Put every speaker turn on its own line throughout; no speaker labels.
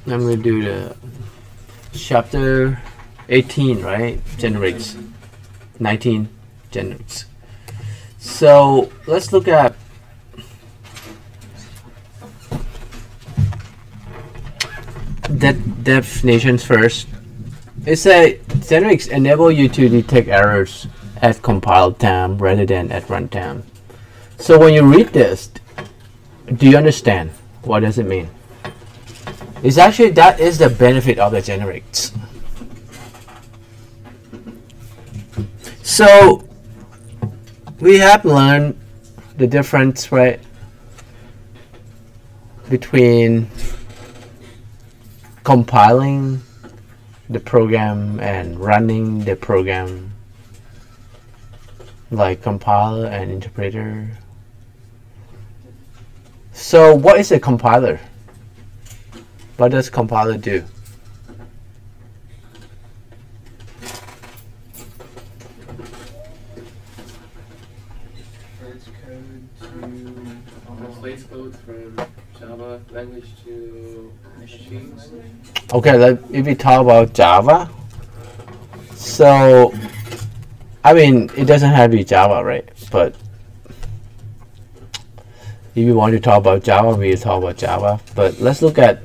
I'm going to do the chapter 18, right? Generates. 19 generates. So let's look at that definitions first. It says generics enable you to detect errors at compile time rather than at runtime. So when you read this, do you understand? What does it mean? It's actually, that is the benefit of the generics. So we have learned the difference, right, between compiling the program and running the program, like compiler and interpreter. So what is a compiler? What does compiler do?
Translates code from Java language to machines.
Okay, if we talk about Java, so I mean it doesn't have to be Java, right? But if you want to talk about Java, we'll talk about Java. But let's look at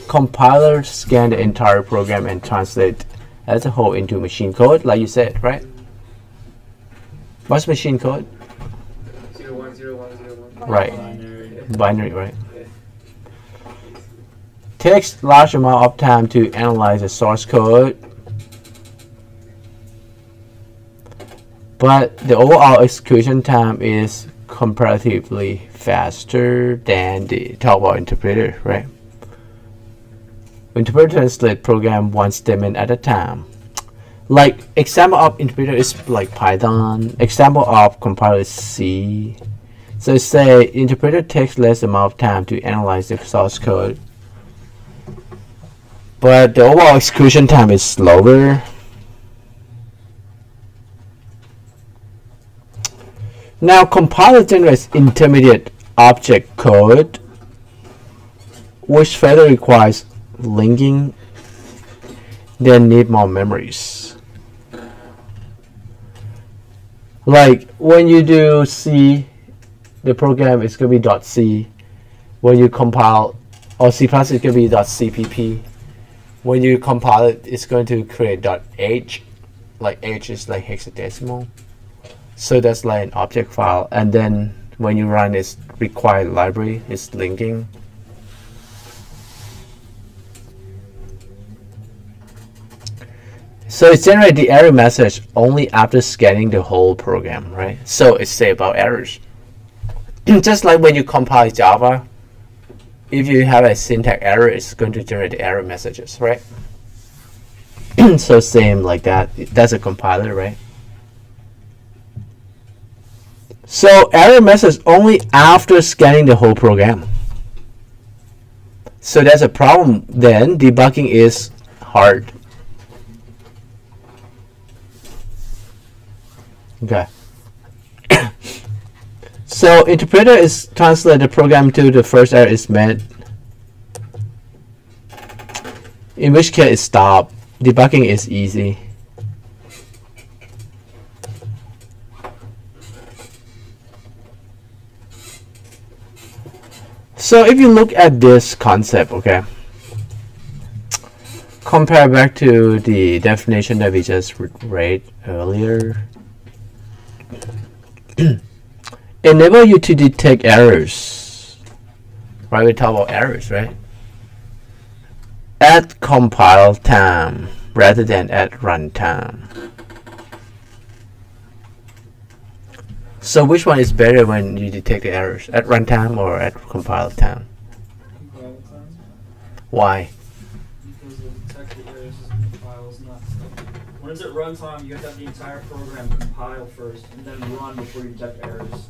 compiler scan the entire program and translate as a whole into machine code, like you said, right? What's machine code?
010101.
Right. Binary, right?
Yeah.
Takes large amount of time to analyze the source code, but the overall execution time is comparatively faster than the talk-about interpreter, right? Interpreter translate program one statement at a time. Like example of interpreter is like Python. Example of compiler is C. So say interpreter takes less amount of time to analyze the source code, but the overall execution time is slower. Now compiler generates intermediate object code, which further requires linking, then need more memories. Like when you do C, the program is going to be .c. When you compile, or C++, it's going to be .cpp. When you compile it, it's going to create .h. Like h is like hexadecimal. So that's like an object file. And then when you run its required library, it's linking. So it generates the error message only after scanning the whole program, right? So it's say about errors. Just like when you compile Java, if you have a syntax error, it's going to generate the error messages, right? So same like that. That's a compiler, right? So error message only after scanning the whole program. So that's a problem. Then debugging is hard. Okay. So interpreter is translate the program to the first error is met, in which case it stop. Debugging is easy. So if you look at this concept, okay, compare back to the definition that we just read earlier. Enable you to detect errors. Right, we talk about errors, right? At compile time rather than at runtime. So which one is better when you detect the errors? At runtime or at compile time?
Compile time.
Why?
Because the detected errors is compiles, not when it's at runtime, you have to have the entire program compile first and then run before you detect errors.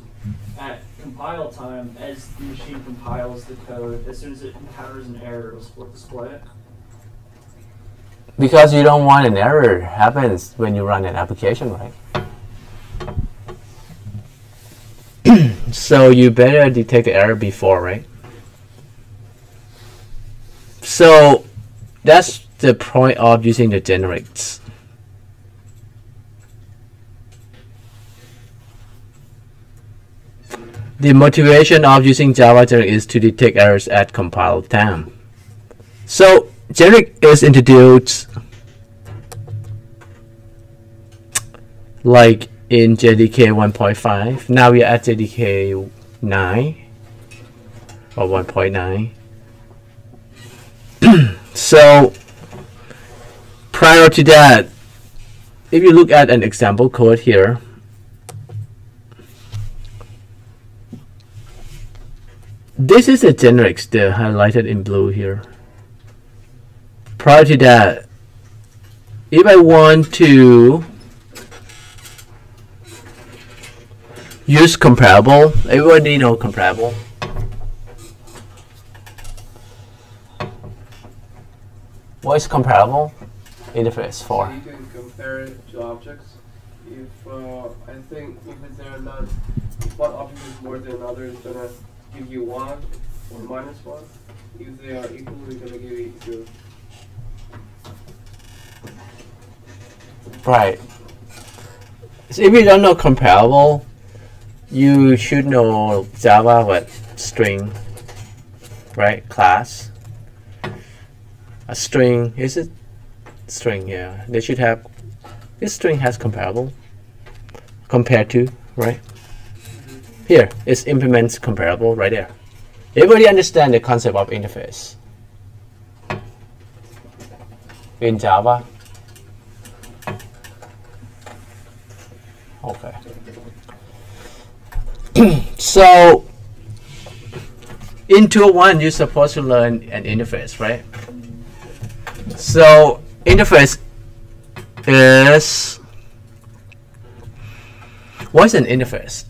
At compile time, as the machine compiles the code, as soon as it encounters an error, it'll display it.
Because you don't want an error happens when you run an application, right? So you better detect the error before, right? So that's the point of using the generics. The motivation of using Java generic is to detect errors at compile time. So generic is introduced like in JDK 1.5. Now we are at JDK 9 or 1.9. So prior to that, if you look at an example code here, this is the generics, they're highlighted in blue here. Prior to that, if I want to use comparable, everybody know comparable. What is comparable interface for?
You can compare it to objects. If I think if they're not, if one object is more than another, it's gonna give you 1 or -1. If they are equal, we're gonna give you 0.
Right. So if you don't know comparable, you should know Java with string, right? Class. A string, is it string? Yeah, they should have. This string has comparable compared to, right? Here, it implements comparable right there. Everybody understand the concept of interface in Java? Okay. So in tool 1, you're supposed to learn an interface, right? So interface is, what's an interface?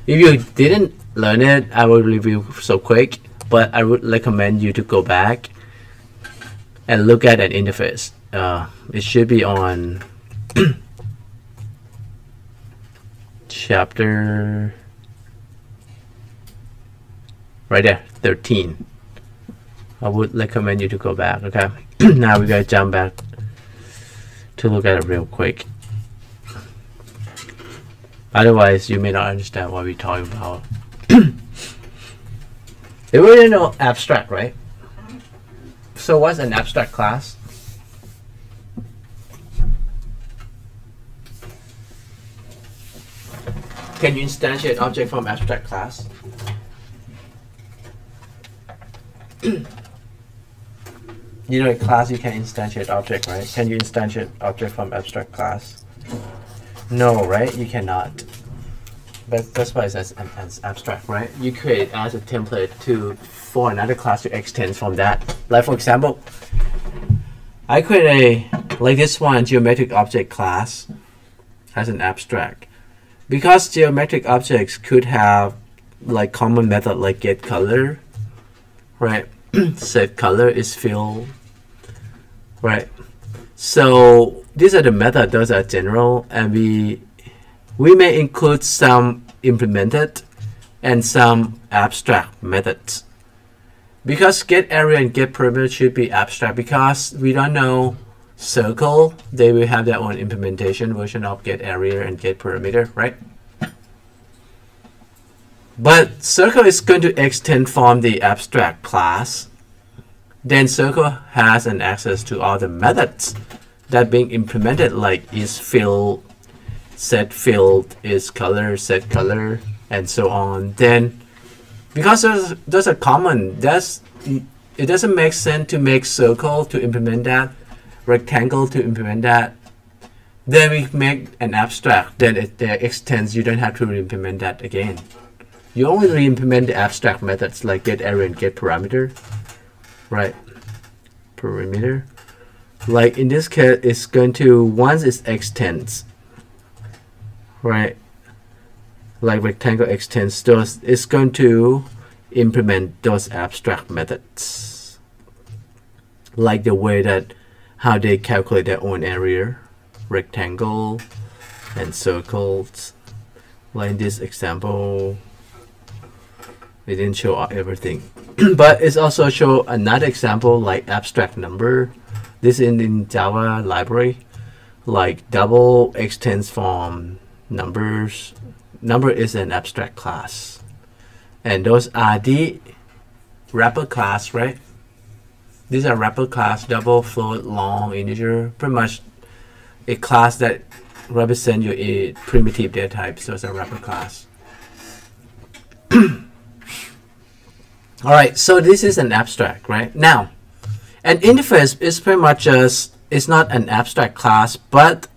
If you didn't learn it, I will review so quick, but I would recommend you to go back and look at an interface. It should be on chapter right there, 13. I would recommend you to go back. Okay. Now we gotta jump back to look at it real quick. Otherwise, you may not understand what we're talking about. They really know abstract, right? So what's an abstract class? Can you instantiate object from abstract class? You know, in class you can instantiate object, right? Can you instantiate object from abstract class? No, right? You cannot. But that's why it's as abstract, right? You create as a template for another class to extend from that. Like for example, I create like this one, geometric object class as an abstract. Because geometric objects could have like common method like get color, right? Set color is fill, right? So these are the methods, those are general, and we may include some implemented and some abstract methods. Because get area and get perimeter should be abstract because we don't know circle, they will have their own implementation version of get area and get perimeter, right? But circle is going to extend from the abstract class. Then circle has an access to all the methods that being implemented, like is fill, set field, is color, set color, and so on. Then because those are common, it doesn't make sense to make circle to implement that, rectangle to implement that. Then we make an abstract, then it extends, you don't have to re-implement that again. You only re-implement the abstract methods like get area and get parameter, right? Perimeter. Like in this case, it's going to, once it extends, right? Like rectangle extends, it's going to implement those abstract methods. Like the way that how they calculate their own area, rectangle and circles. Like in this example, they didn't show everything. But it's also show another example like abstract number. This is in Java library, like double extends from numbers. Number is an abstract class, and those are the wrapper class, right? These are wrapper class, double, float, long, integer, pretty much a class that represent your primitive data type. So it's a wrapper class. All right, so this is an abstract, right? Now, an interface is pretty much just, it's not an abstract class, but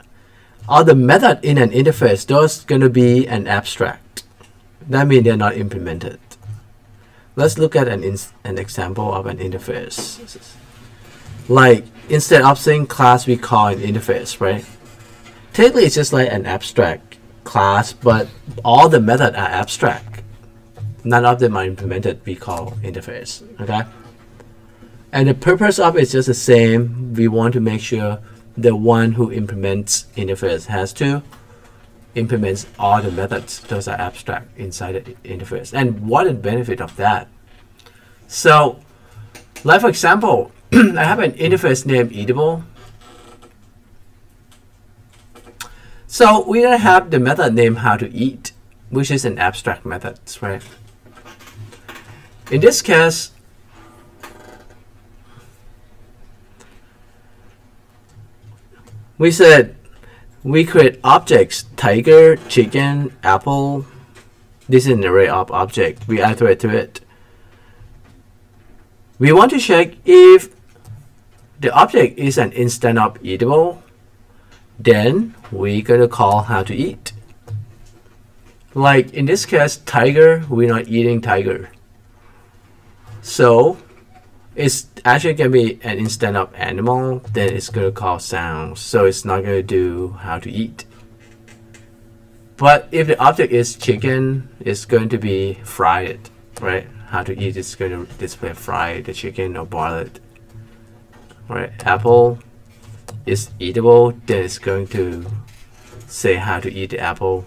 all the method in an interface, those going to be an abstract. That means they're not implemented. Let's look at an example of an interface. Like, instead of saying class, we call an interface, right? Technically, it's just like an abstract class, but all the methods are abstract. None of them are implemented, we call interface, okay? And the purpose of it is just the same. We want to make sure the one who implements interface has to implement all the methods. Those are abstract inside the interface. And what is the benefit of that? So, like for example, I have an interface named eatable. So we're gonna have the method named how to eat, which is an abstract method, right? In this case, we said we create objects: tiger, chicken, apple. This is an array of objects. We iterate to it. We want to check if the object is an instance of eatable. Then we're gonna call how to eat. Like in this case, tiger, we're not eating tiger. So it's actually gonna be an instance of animal, then it's gonna call sounds. So it's not gonna do how to eat. But if the object is chicken, it's going to be fried, right? How to eat is going to display fry the chicken or boil it. Right? Apple is eatable, then it's going to say how to eat the apple.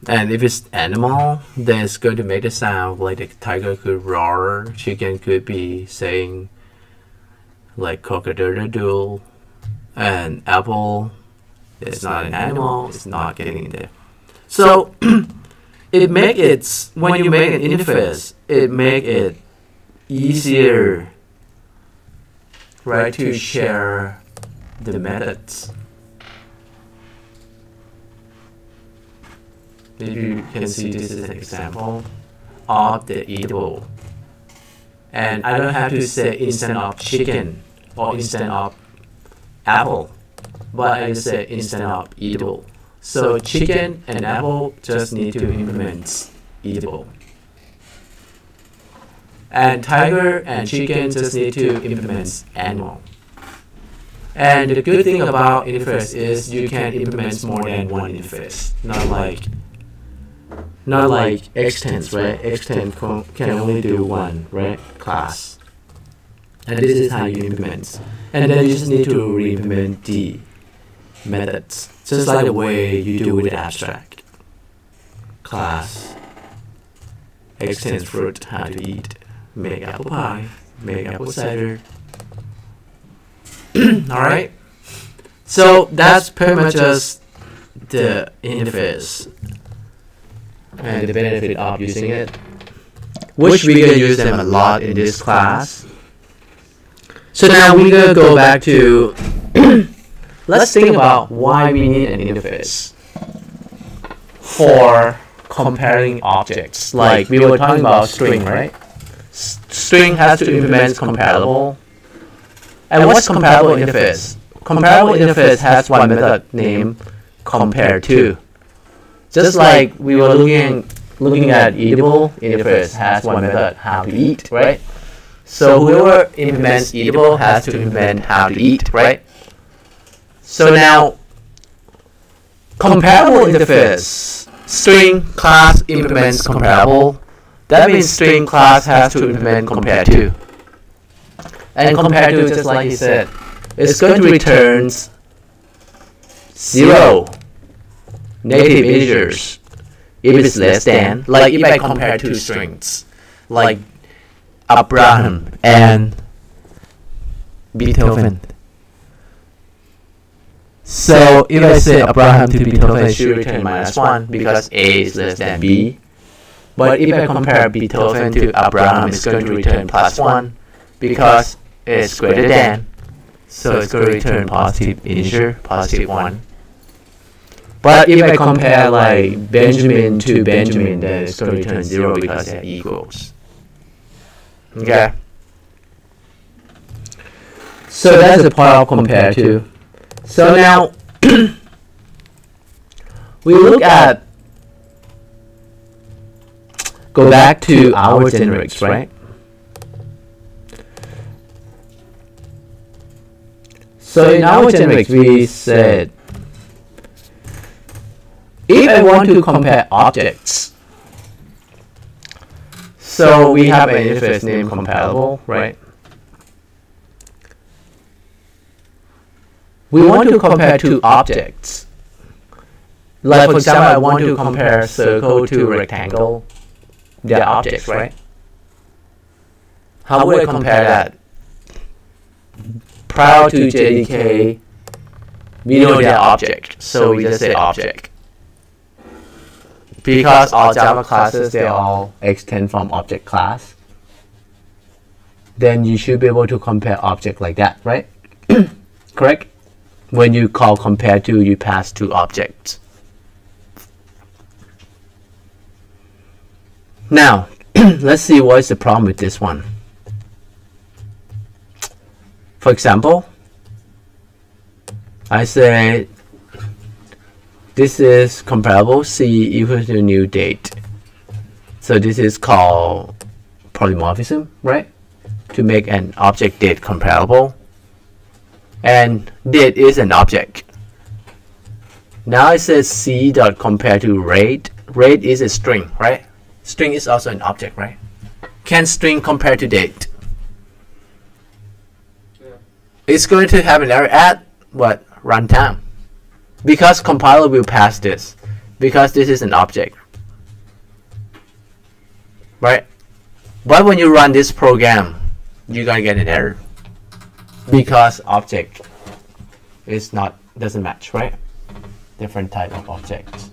And if it's animal, then it's going to make the sound like the tiger could roar, chicken could be saying like cock-a-doodle-doo, and apple is not an animal, it's not getting in there. So it make it, when you make an interface, it make it easier, right, to share the methods. If you can see, this is an example of the eatable. And I don't have to say instead of chicken or instead of apple, but I just say instead of eatable. So chicken and apple just need to implement eatable. And tiger and chicken just need to implement animal. And the good thing about interface is you can implement more than one interface, not like extends, right? Extend can only do one, right? Class. And this is how you implement. And then you just need to re-implement the methods, just like the way you do with the abstract. Class, extend fruit, how to eat, make apple pie, make apple cider. Alright? So that's pretty much just the interface and the benefit of using it, which we're going to use them a lot in this class. So now we're going to go back to let's think about why we need an interface for comparing objects. Like we were talking about string, right? String has to implement comparable. And what's comparable interface? Comparable interface has one method named compare to. Just like we were looking at eatable, interface has one method, how to eat, right? So whoever implements eatable has to implement how to eat, right? So now, comparable interface, string class implements comparable. That means string class has to implement compare to. And compare to, just like he said, it's going to return 0, native integers, if it's less than, like if I compare two strings, like Abraham and Beethoven. So if I say Abraham to Beethoven, it should return -1 because A is less than B. But if I compare Beethoven to Abraham, it's going to return +1 because it's greater than. So it's going to return positive integer, +1. But if I compare like Benjamin to Benjamin, then it's going to return 0 because they're equals. Okay. So that's the point I'll compare to. So now we look at, go back to our generics, right? So in our generics, we said, if I want to compare objects, so we have an interface name comparable, right? We want to compare two objects. Like for example, I want to compare circle to rectangle. They are objects, right? How would I compare that? Prior to JDK, we know they are object, so we just say object. Because all Java classes, they all extend from object class. Then you should be able to compare object like that, right? Correct? When you call compare to, you pass two objects. Now, let's see what is the problem with this one. For example, I say this is comparable C equals to new date. So this is called polymorphism, right? To make an object date comparable. And date is an object. Now it says C dot compare to rate. Rate is a string, right? String is also an object, right? Can string compare to date? Yeah. It's going to have an error at what? Runtime. Because compiler will pass this. Because this is an object. Right? But when you run this program, you're gonna get an error. Because object is doesn't match, right? Different type of objects.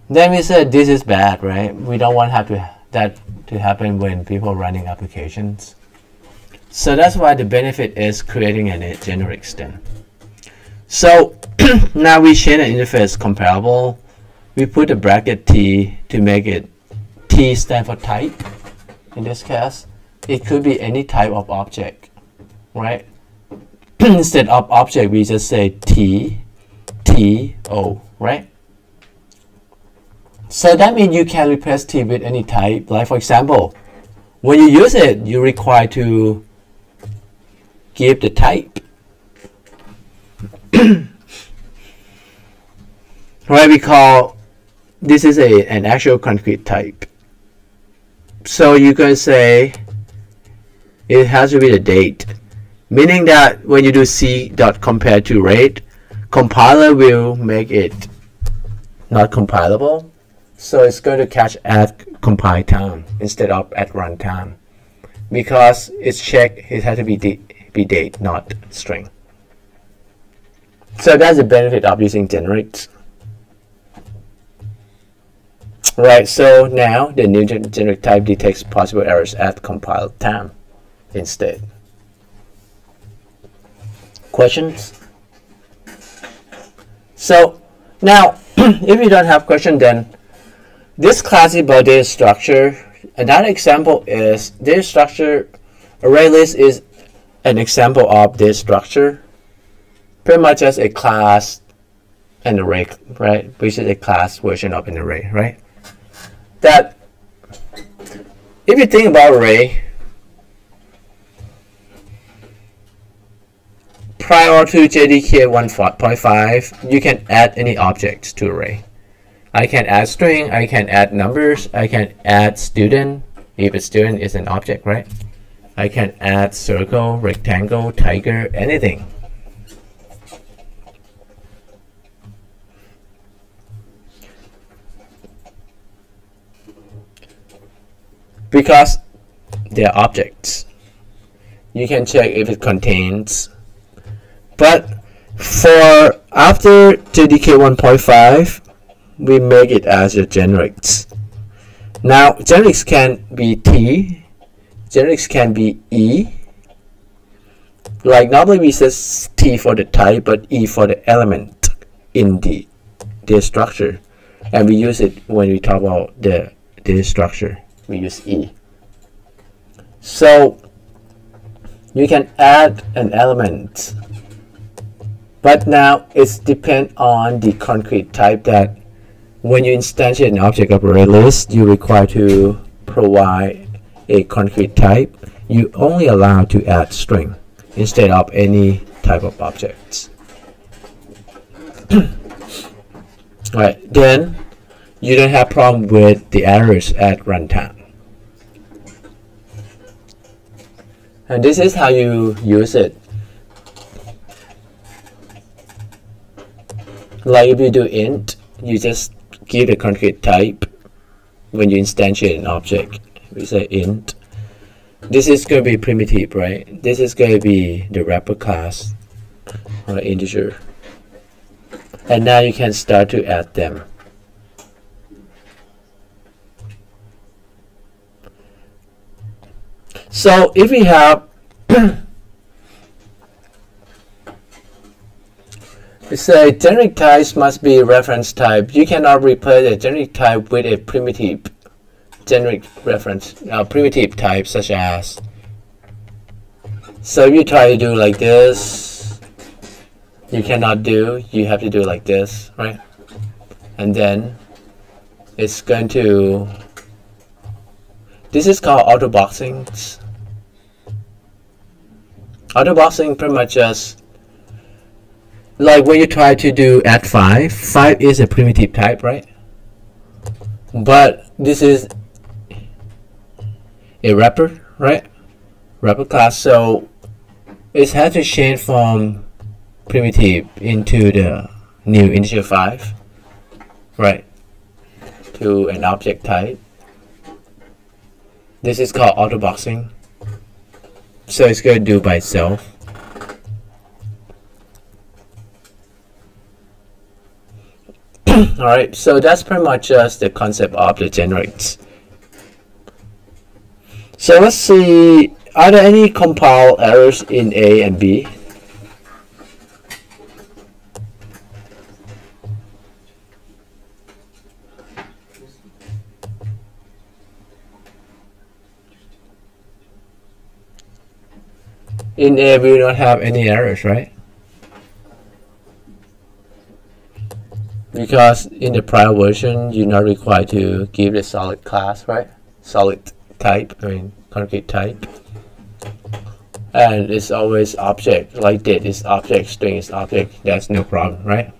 Then we said this is bad, right? We don't want that to happen when people are running applications. So that's why the benefit is creating a generics then. So now we change the interface comparable. We put a bracket T to make it T stand for type. In this case, it could be any type of object. Right? Instead of object, we just say T, T, O, right? So that means you can replace T with any type. Like for example, when you use it, you require to give the type. Right? We call this is an actual concrete type. So you can say it has to be the date. Meaning that when you do C dot compare to rate, compiler will make it not compilable. So it's going to catch at compile time instead of at runtime. Because it's checked, it has to be date, not string. So that's the benefit of using generics. Right, so now the new generic type detects possible errors at compile time instead. Questions? So now, if you don't have question, then this class is about data structure. Another example is data structure. Array list is an example of data structure. Pretty much as a class and array, right? Which is a class version of an array, right? That if you think about array, prior to JDK 1.5, you can add any objects to array. I can add string, I can add numbers, I can add student, if a student is an object, right? I can add circle, rectangle, tiger, anything. because they're objects. You can check if it contains. But for after JDK 1.5, we make it as a generics. Now generics can be T, generics can be E. Like normally we say T for the type, but E for the element in the structure, and we use it when we talk about the structure. We use E. So you can add an element, but now it's depend on the concrete type that when you instantiate an object of array list, you require to provide a concrete type. You only allow to add string instead of any type of objects. Right, then you don't have problem with the errors at runtime. And this is how you use it. Like if you do int, you just give the concrete type when you instantiate an object. We say int. This is going to be primitive, right? This is going to be the wrapper class or integer. And now you can start to add them. So if we have we say generic types must be reference type. You cannot replace a generic type with a primitive generic reference primitive type, such as. So if you try to do like this, you cannot do. You have to do like this, right? And then it's going to. This is called autoboxing. Autoboxing pretty much just like when you try to do add 5. 5 is a primitive type, right? But this is a wrapper, right? Wrapper class, so it has to change from primitive into the new integer 5, right? To an object type. This is called autoboxing. So it's going to do by itself. Alright, so that's pretty much just the concept of the generics. So let's see, are there any compile errors in A and B? In A, we do not have any errors, right? Because in the prior version, you're not required to give the solid class, right? Solid type, I mean concrete type. And it's always object, like date is object, string is object, that's no problem, right?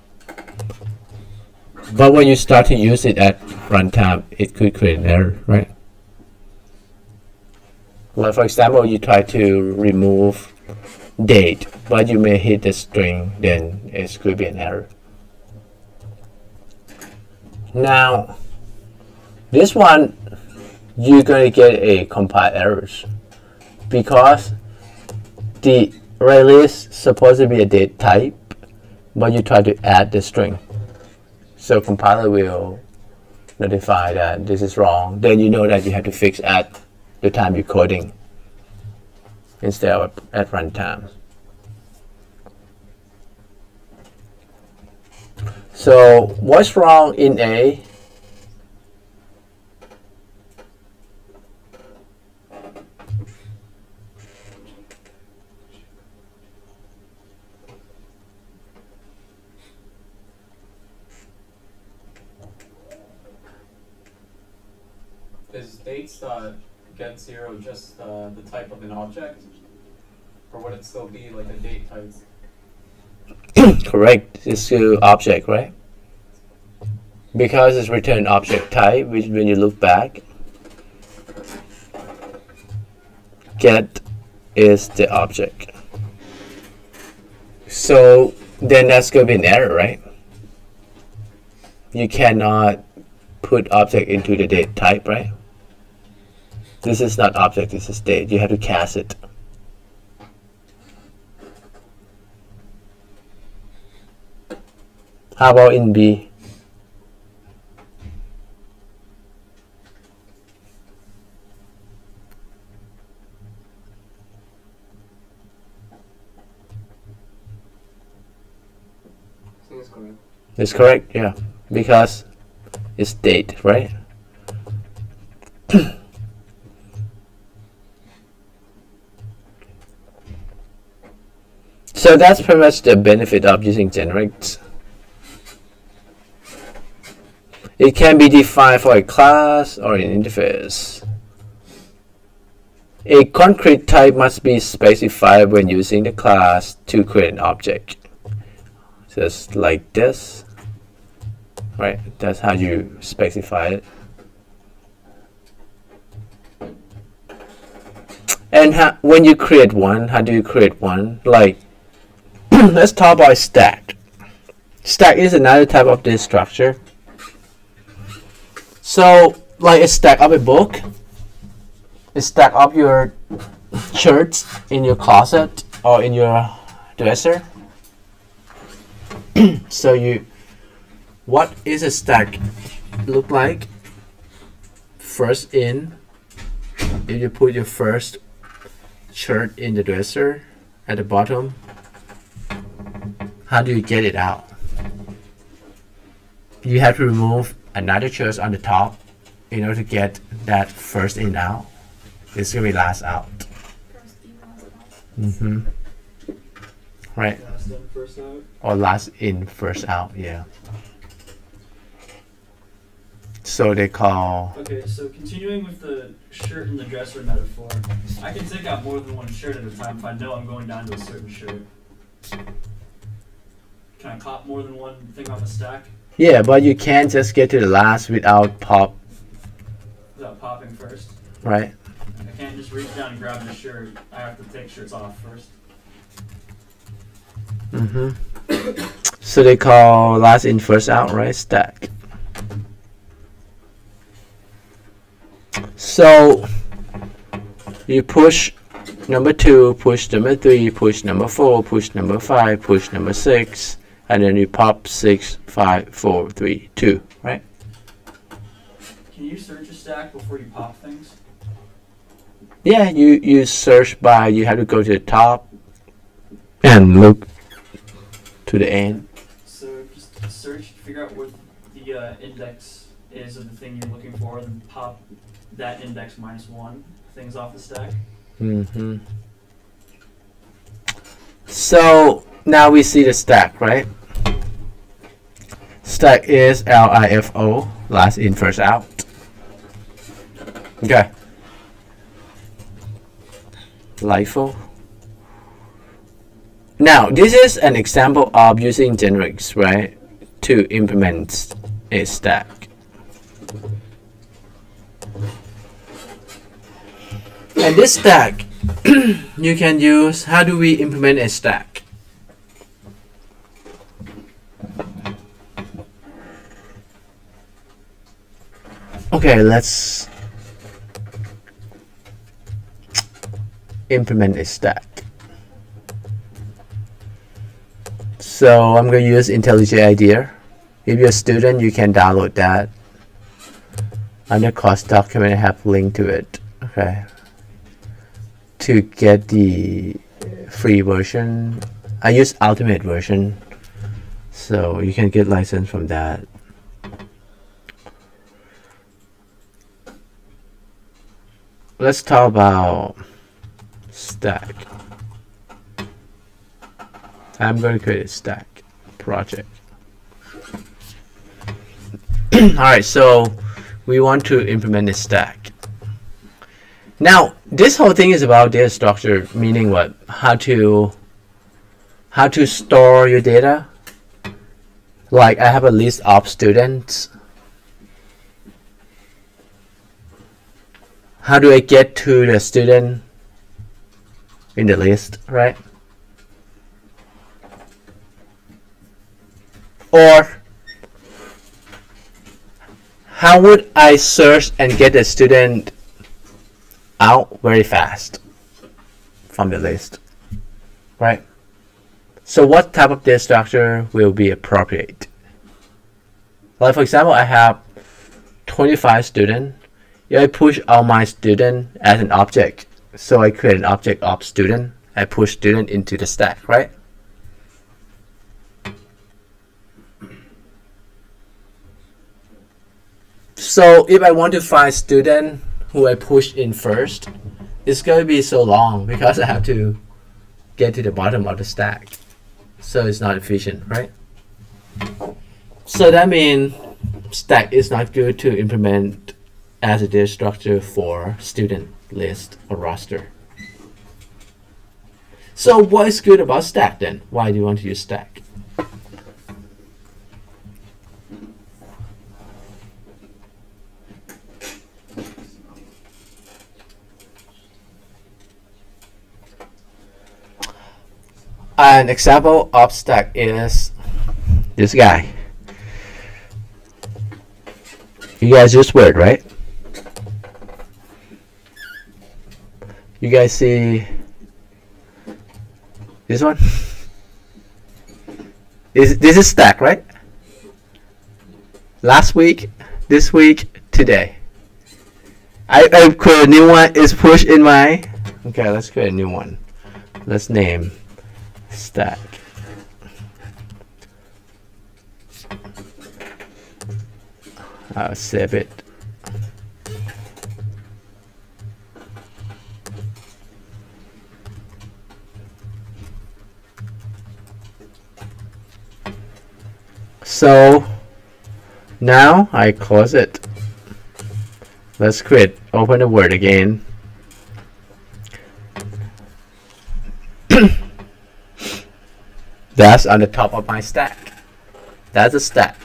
But when you start to use it at runtime, it could create an error, right? Like for example, you try to remove date, but you may hit the string, then it could be an error. Now, this one, you're going to get a compile errors because the array list is supposed to be a date type, but you try to add the string. So compiler will notify that this is wrong. Then you know that you have to fix at the time you're coding instead of at runtime. So what's wrong in A?
Is dates get 0 just the type of an object, or would it still be like a date type?
Correct, it's still object, right? Because it's return object type, which when you look back, get is the object. So then that's going to be an error, right? You cannot put object into the date type, right? This is not object, this is state. You have to cast it. How about in B?
I think it's correct.
It's correct, yeah. Because it's date, right? So that's pretty much the benefit of using generics. It can be defined for a class or an interface. A concrete type must be specified when using the class to create an object. Just like this. Right? That's how you specify it. And when you create one, how do you create one? Like, let's talk about stack. Stack is another type of this structure. So, like a stack of a book, a stack of your shirts in your closet or in your dresser. So what is a stack look like? First in, if you put your first shirt in the dresser at the bottom, how do you get it out? You have to remove another shirt on the top in order to get that first in out. It's gonna be last out. Mm-hmm. Right.
Last in, first out.
Or last in, first out, yeah. So they call...
Okay, so continuing with the shirt and the dresser metaphor, I can take out more than one shirt at a time if I know I'm going down to a certain shirt. Can I pop more than one thing off a stack?
Yeah, but you can't just get to the last without
Without popping first?
Right.
I can't just reach down and grab the shirt. I have to take shirts off first.
Mm-hmm. So they call last in, first out, right? Stack. So you push number 2, push number 3, push number 4, push number 5, push number 6, and then you pop 6, 5, 4, 3, 2, right?
Can you search a stack before you pop things?
Yeah, you search by, you have to go to the top and look to the end.
So just search, figure out what the index is of the thing you're looking for, and pop that index -1 things off the stack.
Mm-hmm. So now we see the stack, right? Stack is LIFO, last in, first out. Okay. LIFO. Now, this is an example of using generics, right, to implement a stack. And this stack, you can use, how do we implement a stack? Okay, let's implement a stack. So I'm going to use IntelliJ IDEA. If you're a student, you can download that. Under course document, I have a link to it. Okay. To get the free version, I use ultimate version, so you can get license from that. Let's talk about stack. I'm going to create a stack project. Alright, so we want to implement a stack. Now, this whole thing is about data structure, meaning what? How to store your data. Like, I have a list of students. How do I get to the student in the list, right? Or how would I search and get a student out very fast from the list, right? So what type of data structure will be appropriate? Like for example, I have 25 students. If I push all my student as an object, so I create an object of student, I push student into the stack, right? So if I want to find student who I push in first, it's going to be so long because I have to get to the bottom of the stack. So it's not efficient, right? So that means stack is not good to implement as a data structure for student list or roster. So what is good about stack then? Why do you want to use stack? An example of stack is this guy. You guys use Word, right? You guys see this one? This is stack, right? Last week, this week, today. I create a new one. Is pushed in my. Okay, let's create a new one. Let's name stack. I'll save it. So now I close it. Let's open the Word again. That's on the top of my stack. That's a stack.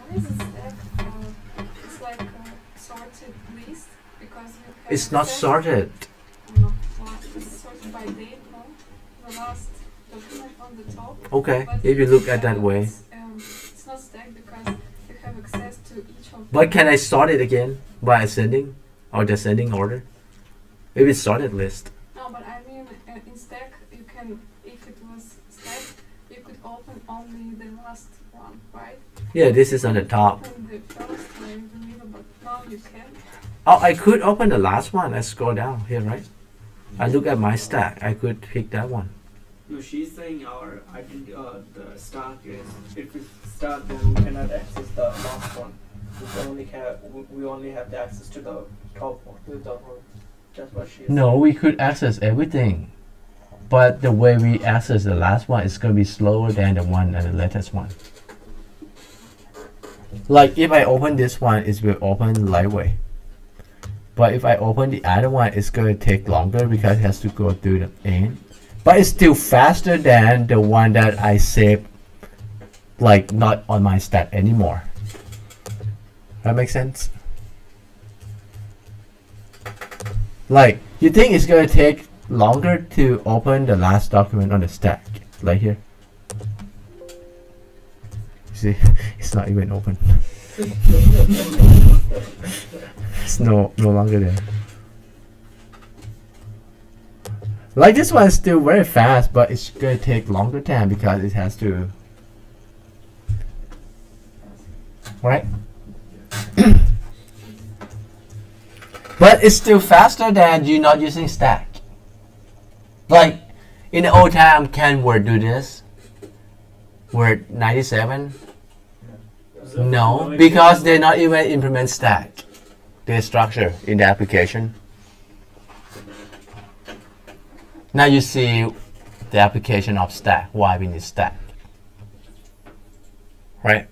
Why is a stack? It's like a sorted list because you have.
It's not sorted.
Well, it's sorted by date, no? The last document on the top.
Okay,
But
if you look at that way.
It's not stacked because you have access to each of.
But can I sort it again by ascending or descending order? Maybe it's sorted list.
No, but I mean in stack you can, if it was stacked, you could open only the last one, right?
Yeah, this is on the top.
Open the first one in the middle, but now you can.
Oh, I could open the last one. Let's scroll down here, right? I look at my stack. I could pick that one.
No, she's saying our identity, the stack is, if we start, then we cannot access the last one. We only have the access to the top one. The top one. That's what she is.
No, we could access everything. But the way we access the last one is going to be slower than the one and the latest one. Like if I open this one, it will open lightweight. But if I open the other one, it's going to take longer because it has to go through the end. But it's still faster than the one that I saved, like not on my stack anymore. That makes sense? Like, you think it's going to take longer to open the last document on the stack, like here? See, it's not even open. It's no longer there. Like this one is still very fast, but it's going to take longer time because it has to, right? But it's still faster than you not using stack. Like in the old time, can Word do this? Word 97? No, because they not even implement stack, their structure in the application. Now you see the application of stack, why we need stack. Right?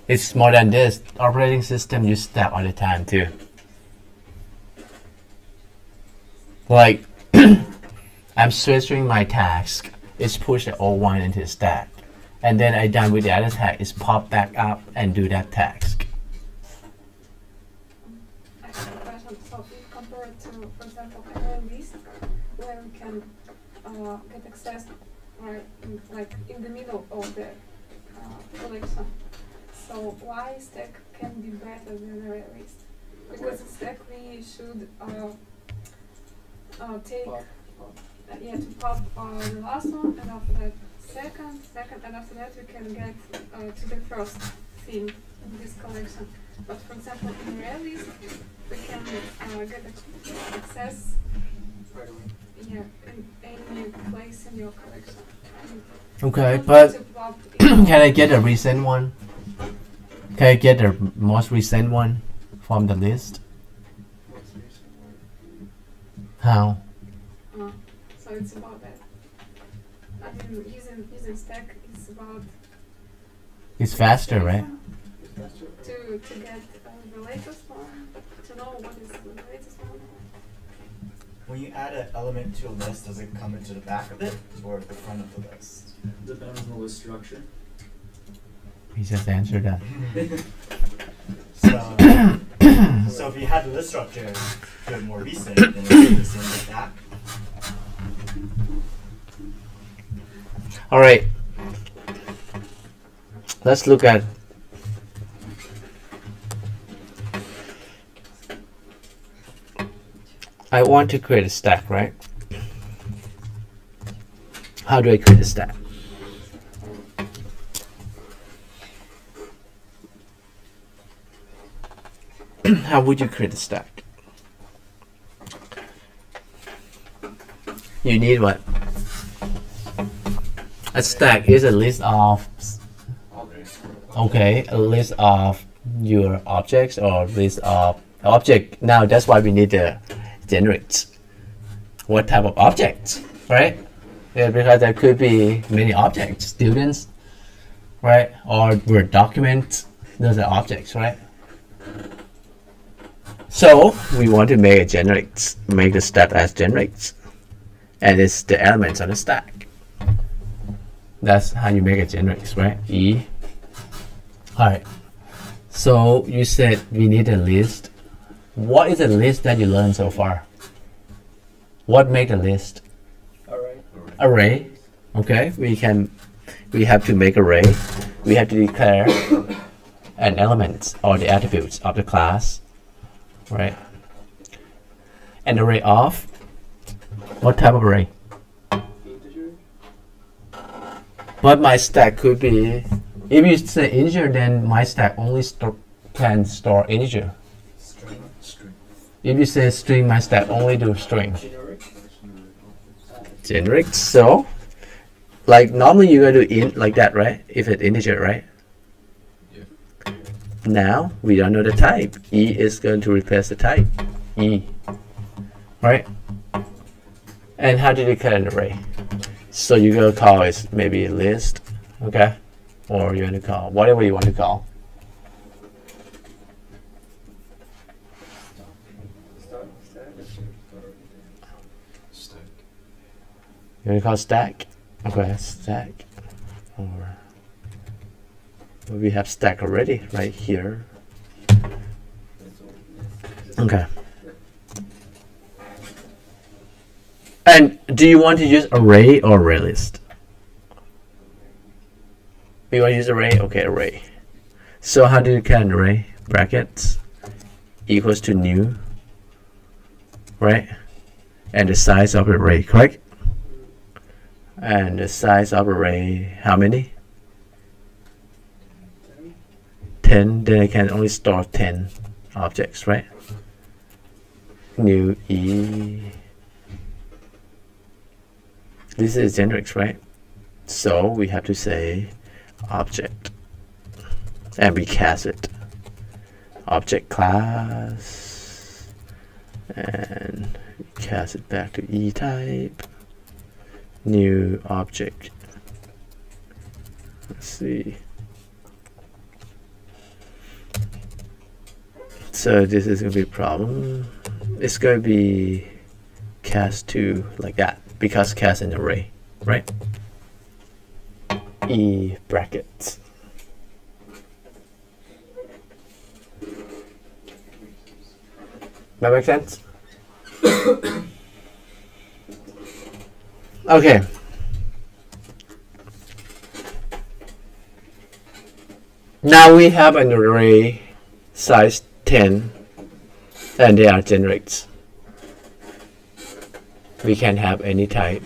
It's more than this. Operating system use stack all the time too. Like I'm switching my task, it's push the old one into the stack. And then I done with the other task, it's pop back up and do that task.
I have a question. So if compared to, for example, a list where we can get access right like in the middle of the collection. So why stack can be better than array list? because it's stack we should take yeah, to pop the last one, and after that second, and after that we can get to the first theme in this collection. But for example, in array list, we can get access
Right away.
yeah, in any place in your collection.
Okay,
Don't
but
need to plop in.
can I get a recent one? Can I get the most recent one from the list?
What's the reason why?
How?
So it's about that. I mean, using stack is about
It's faster, right?
Is that true?
to get the latest one, to know what is the latest one.
When you add an element to a list, does it come into the back of it or the front of the list?
Depends on the list structure.
He just answered that.
So if you had the list structure to more recent, then it's the same with that.
All right. Let's look at I want to create a stack, right? How do I create a stack? How would you create a stack? You need what? A stack is a list of okay, a list of your objects or list of object. Now that's why we need to generate what type of objects, right? Yeah, because there could be many objects, students, right? Or Word document, those are objects, right? So we want to make a generates, make the stack as generates, and it's the elements on the stack. That's how you make it generates, right? E. All right. So you said we need a list. What is the list that you learned so far? What make a list? Array. Okay. We have to make array. We have to declare an element or the attributes of the class, right? An array of what type of array?
Integer?
But my stack could be, if you say integer, then my stack only can store integer.
String.
If you say string, my stack only do string.
Generic.
Generic. So, like normally you go to int like that, right? If it's integer, right?
Yeah.
Now we don't know the type. E is going to replace the type. E. Right? And how do you declare an array? So you're going to call it maybe a list, okay? Or you're going to call whatever you want to call.
Stack.
You're going to call stack? Okay, stack. Or we have stack already right here. Okay. And do you want to use array or array list? You want to use array? Okay, array. So how do you get an array? Brackets equals to new, right? And the size of the array, correct? And the size of array, how many? 10. Then I can only store 10 objects, right? New E. This is generics, right? So we have to say object, and we cast it. Object class, and we cast it back to E type. New object. Let's see. So this is going to be a problem. It's going to be cast to like that because cast an array, right? E brackets. That makes sense? Okay. Now we have an array size 10 and they are generics. We can have any type.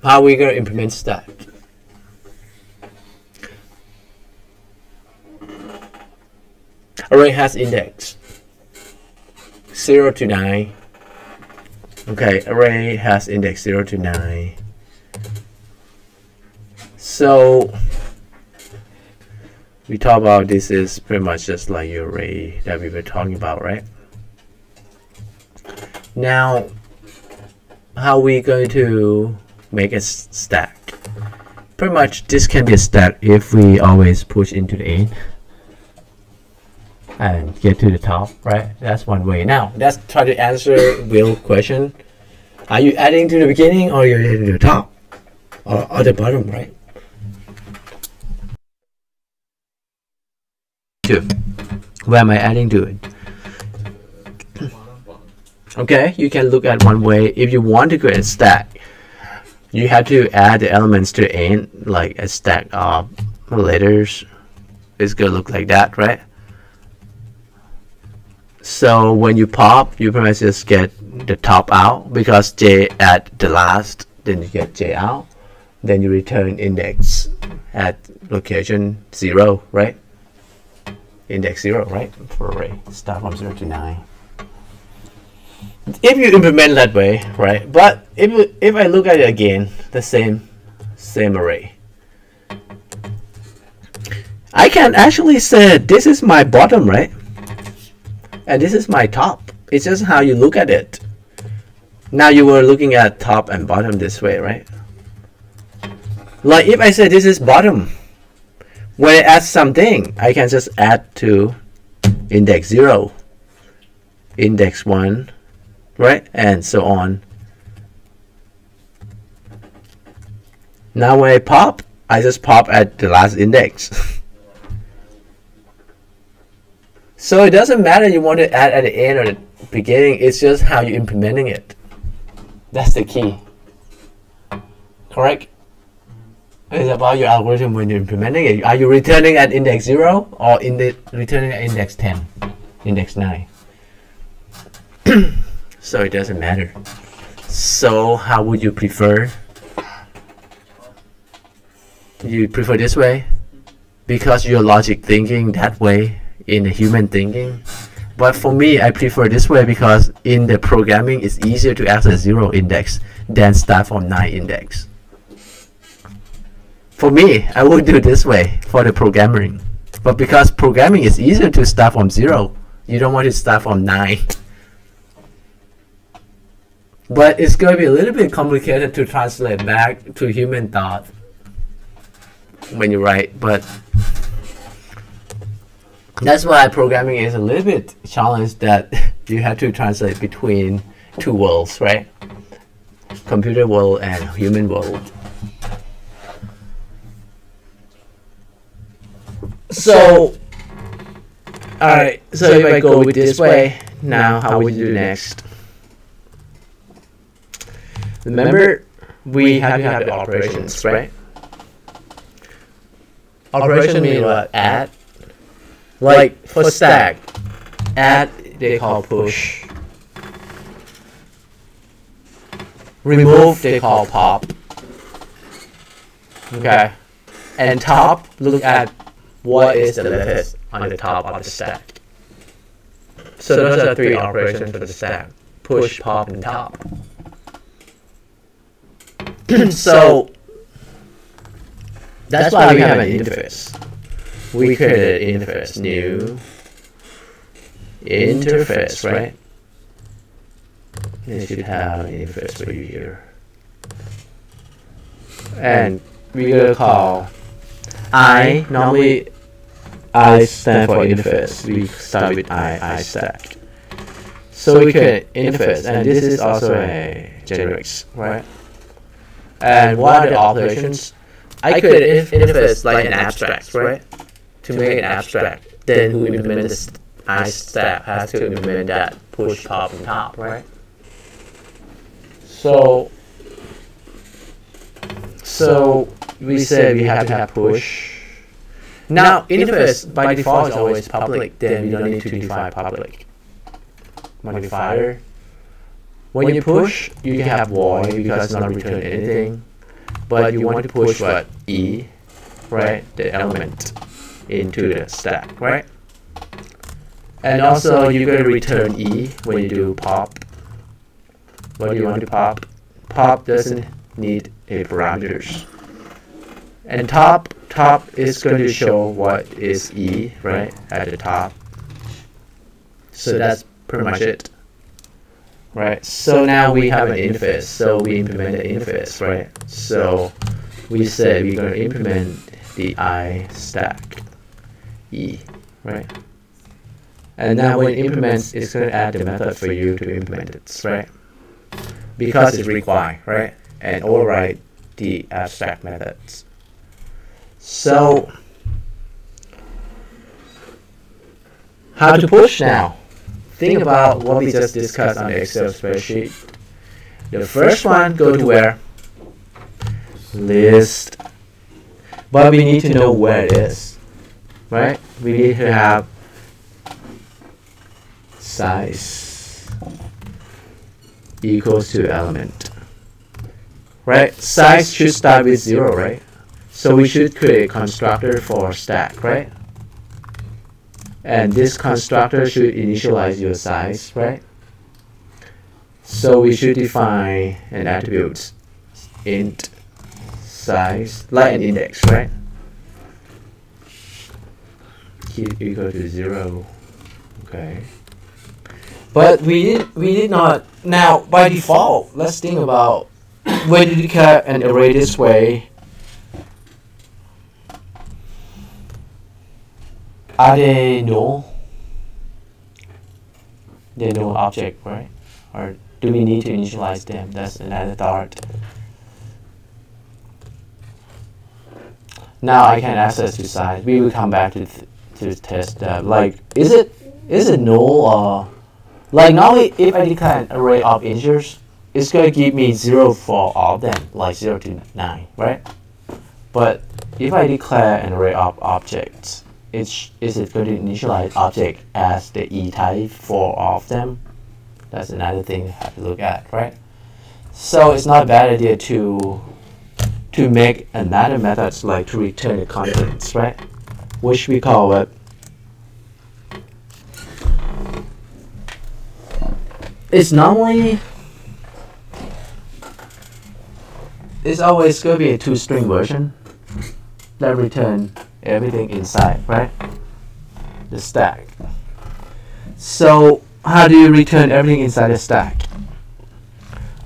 How we gonna implement stack? Array has index 0 to 9. Okay, array has index 0 to 9. So we talk about this is pretty much just like your array that we were talking about, right? Now, how we going to make a stack? Pretty much this can be a stack if we always push into the end and get to the top, right? That's one way. Now, let's try to answer Will's question. Are you adding to the beginning or you're adding to the top or the bottom, right? Where am I adding to it? Okay, you can look at one way. If you want to create a stack, you have to add the elements to the end, like a stack of letters. It's gonna look like that, right? So when you pop, you pretty much just get the top out because J at the last, then you get J out, then you return index at location 0, right? Index 0, right? For array, start from 0 to 9. If you implement that way, right? But if I look at it again, the same array, I can actually say this is my bottom, right? And this is my top. It's just how you look at it. Now you were looking at top and bottom this way, right? Like if I say this is bottom, when I add something, I can just add to index 0, index 1, right? And so on. Now when I pop, I just pop at the last index. So it doesn't matter you want to add at the end or the beginning, it's just how you're implementing it. That's the key. Correct? It's about your algorithm when you're implementing it. Are you returning at index 0 or returning at index 10, index 9? So it doesn't matter. So how would you prefer? You prefer this way? Because your logic thinking that way in the human thinking. But for me, I prefer this way because in the programming, it's easier to access 0 index than start from 9 index. For me, I would do it this way for the programming. But because programming is easier to start from 0, you don't want to start from 9. But it's going to be a little bit complicated to translate back to human thought when you write. But that's why programming is a little bit challenged, that you have to translate between two worlds, right? Computer world and human world. So, alright, so if I go with this way, now how would you do next? Remember, we have to have the operations, right? Operation means what? Add. Like for stack, add they call push. Remove they call pop. Okay. And top, look at what is the latest on the top of the stack. So those are 3 operations for the stack: push, pop, and top. So that's why we have an interface. We created an interface, new interface, right? It should have an interface for you here. And we're gonna call I. Normally, I stand for interface. We start with I stack. So we create an interface, and this is also a generics, right? And what are the operations? I create an interface like an abstract, right? To make an abstract, then who implements this I stack has to implement that push, pop, and top, right? So we say we have to have push, Now, interface by default is always public, then we don't need to define public modifier. When you push, you can have void because it's not return anything, but you want to push what? E, right? The element into the stack, right? And also you're going to return E when you do pop. What do you want to pop? Pop doesn't need a parameters. And top is going to show what is E, right, at the top. So that's pretty much it, right? So now we have an interface, so we implement the interface, right? So we say we're going to implement the I stack E, right? And now when it implements, it's going to add the method for you to implement it, right? Because it's required, right? And override the abstract methods. So, how to push now? Think about what we just discussed on the Excel spreadsheet. The first one, go to where? List. But we need to know where it is, right? We need to have size equals to element, right? Size should start with 0, right? So we should create a constructor for stack, right? And this constructor should initialize your size, right? So we should define an attribute int size, like an index, right? Keep equal to 0, okay? But we did not. Now by default, let's think about when you declare an array this way. Are they null? They're null object, right? Or do we need to initialize them? That's another thought. Now I can access to size. We will come back to test that. Like, is it null or like now if I declare an array of integers, it's gonna give me 0 for all of them, like 0 to 9, right? But if I declare an array of objects, is it going to initialize object as the E type for all of them? That's another thing you have to look at, right? So it's not a bad idea to make another method like to return the contents, right? Which we call it. It's always going to be a 2-string version that return everything inside, right? The stack. So how do you return everything inside the stack?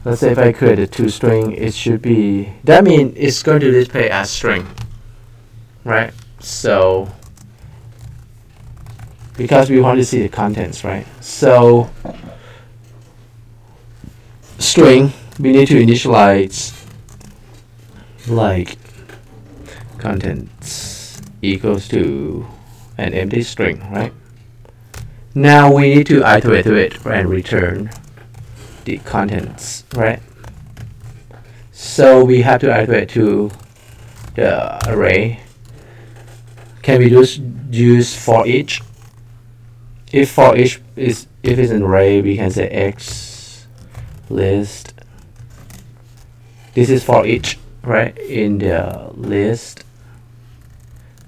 Let's say if I create a 2-string, it should be, that means it's going to display as string, right? So because we want to see the contents, right? So string, we need to initialize like contents equals to an empty string, right? Now we need to iterate to it and return the contents, right? So we have to iterate to the array. Can we just use for each? If for each is if it's an array, we can say x list. This is for each, right? In the list,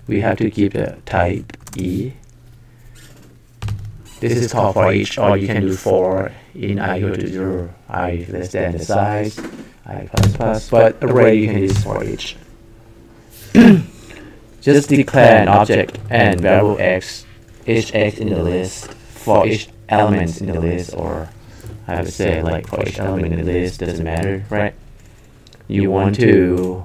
we have to keep the type E. This is called for each, or you can do for in I equal to 0, I less than the size, I plus plus, but array you can use for each. Just declare an object and variable x, each x in the list, for each element in the list, or I would say like for each element in the list, doesn't matter, right? You want to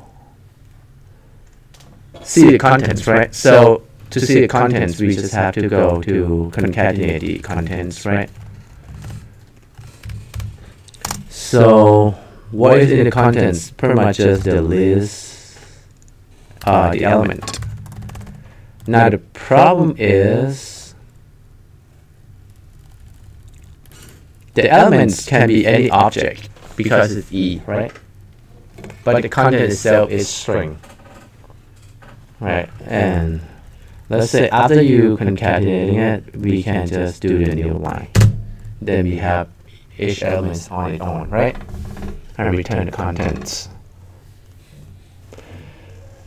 see the contents, right? So to see the contents, we just have to go to concatenate the contents, right? So what is in the contents? Pretty much just the list, the element. Now the problem is the elements can be any object because it's E, right? But the content itself is string, right? And let's say after you concatenating it, we can just do the new line. Then we have each element on its own, right? And return the contents.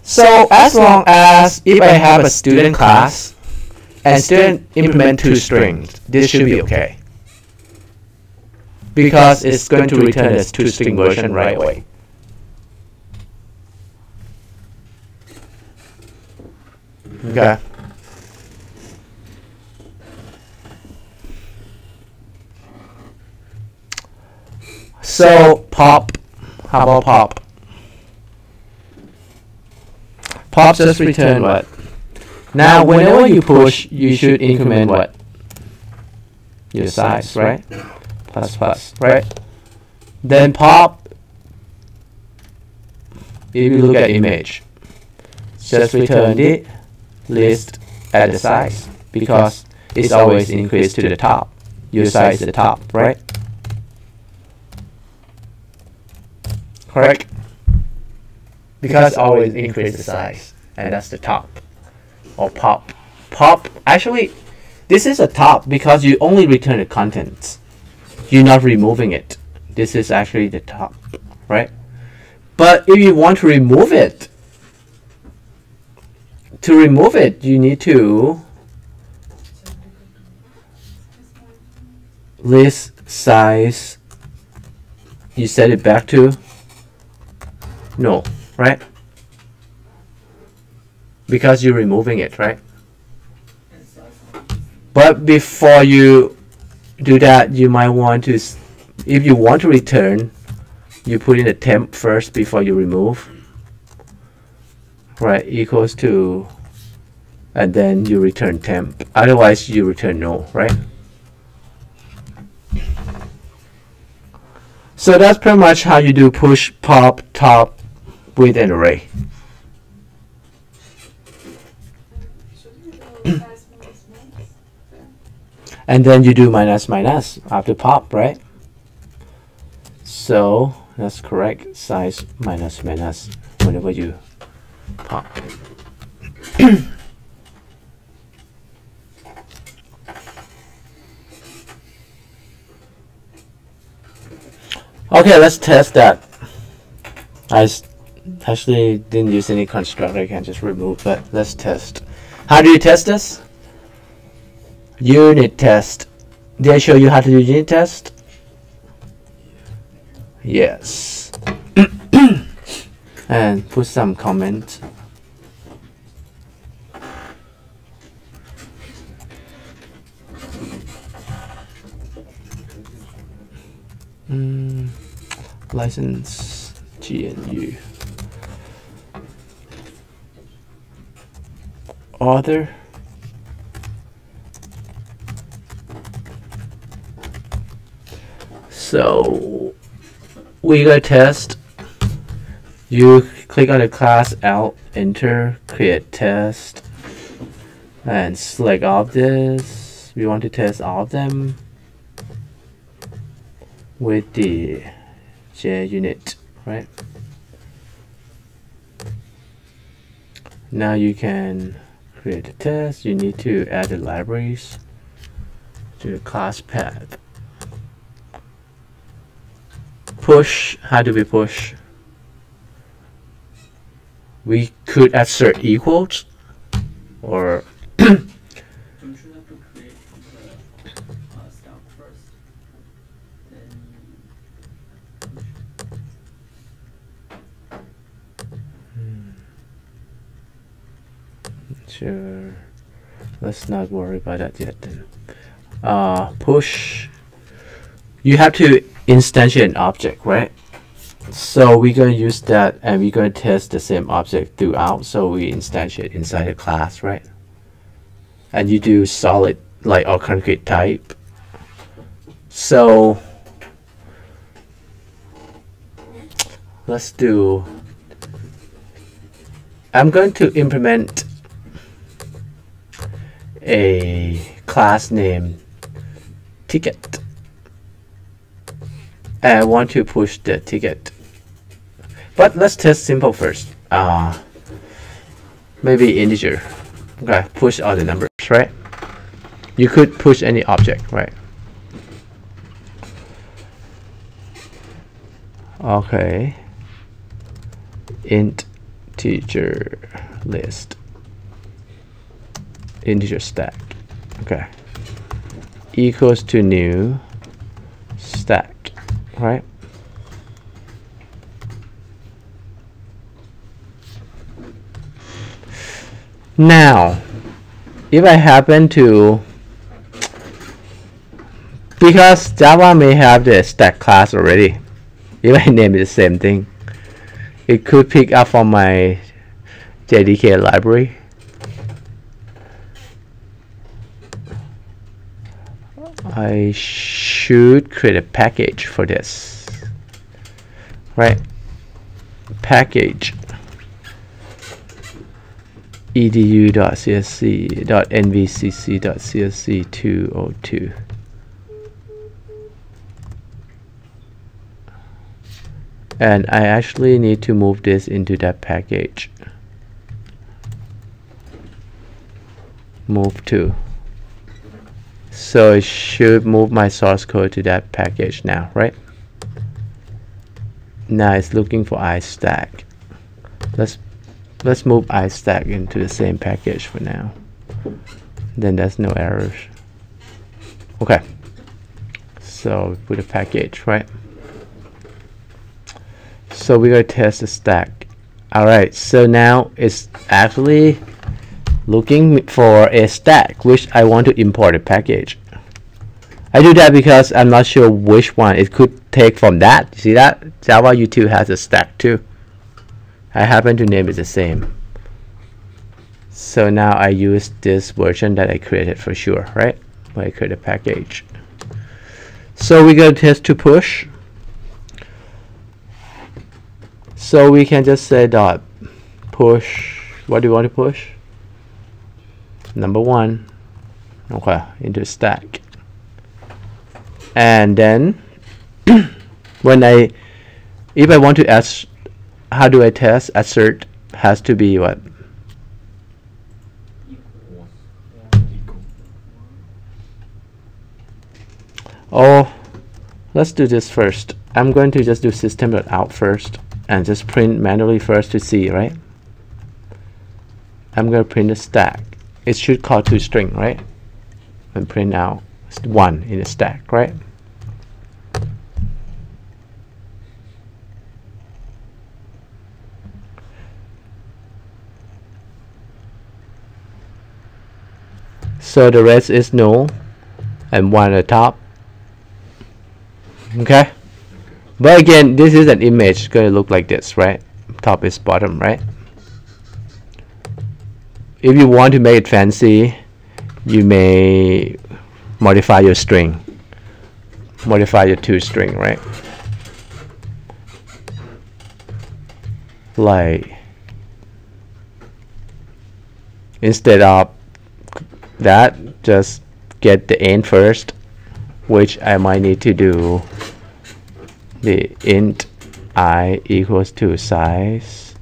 So as long as if I have a student class and student implement 2 strings, this should be okay. Because it's going to return this 2-string version right away. Okay. So pop, how about pop? Pop just return what? Now whenever you push, you should increment what? Your size, right? Plus, right? Then pop, if you look at image, just return the list at the size because it's always increased to the top. Your size is the top, right? Correct? Because always increase the size, and that's the top. Or pop. Pop, actually, this is a top because you only return the contents. You're not removing it. This is actually the top, right? But if you want to remove it, you need to list size. You set it back to no, right? Because you're removing it, right? But before you do that, you might want to, if you want to return, you put in a temp first before you remove, right? Equals to, and then you return temp. Otherwise, you return no, right? So that's pretty much how you do push, pop, top with an array. And then you do minus minus after pop, right? So that's correct. Size minus minus whenever you pop. Okay, let's test that. I actually didn't use any constructor. I can just remove, but let's test. How do you test this? Unit test. Did I show you how to do unit test? Yes. And put some comment. License GNU. Author. So we got test. You click on the class Alt, enter, create test, and select all of this. We want to test all of them with the JUnit, right? Now you can create a test. You need to add the libraries to the class path. Push, how do we push? We could assert equals, or
Don't you have to create the stack first?
sure, let's not worry about that yet then. Push, you have to instantiate an object, right? So we're going to use that, and we're going to test the same object throughout. So we instantiate inside the class, right? And you do solid, like, or concrete type. So let's do, I'm going to implement a class named ticket. I want to push the ticket, but let's test simple first. Maybe integer. Okay, push all the numbers, right? You could push any object, right? Okay. Integer list. Integer stack. Okay. Equals to new stack, right? Now, if I happen to, because Java may have the stack class already, if I name it the same thing, it could pick up from my JDK library. I should create a package for this, right? Package edu.csc.nvcc.csc202. And I actually need to move this into that package. Move to. So it should move my source code to that package now, right? Now it's looking for iStack. Let's move iStack into the same package for now. Then there's no errors. Okay. So put a package, right? So we're going to test the stack. Alright, so now it's actually looking for a stack which I want to import a package. I do that because I'm not sure which one it could take from that. You see that? Java U2 has a stack too. I happen to name it the same. So now I use this version that I created for sure, right? When I create a package. So we're going to test to push. So we can just say dot push. What do you want to push? Number 1. Okay, into stack. And then if I want to ask, how do I test? Assert has to be what? Oh, let's do this first. I'm going to just do system.out first and just print manually first to see, right? I'm going to print the stack. It should call to string, right? And print out 1 in the stack, right? So the rest is null and 1 at the top. Okay? But again, this is an image. It's going to look like this, right? Top is bottom, right? If you want to make it fancy, you may modify your string. Modify your toString, right? Like, instead of that, just get the end first, which I might need to do the int I equals to size,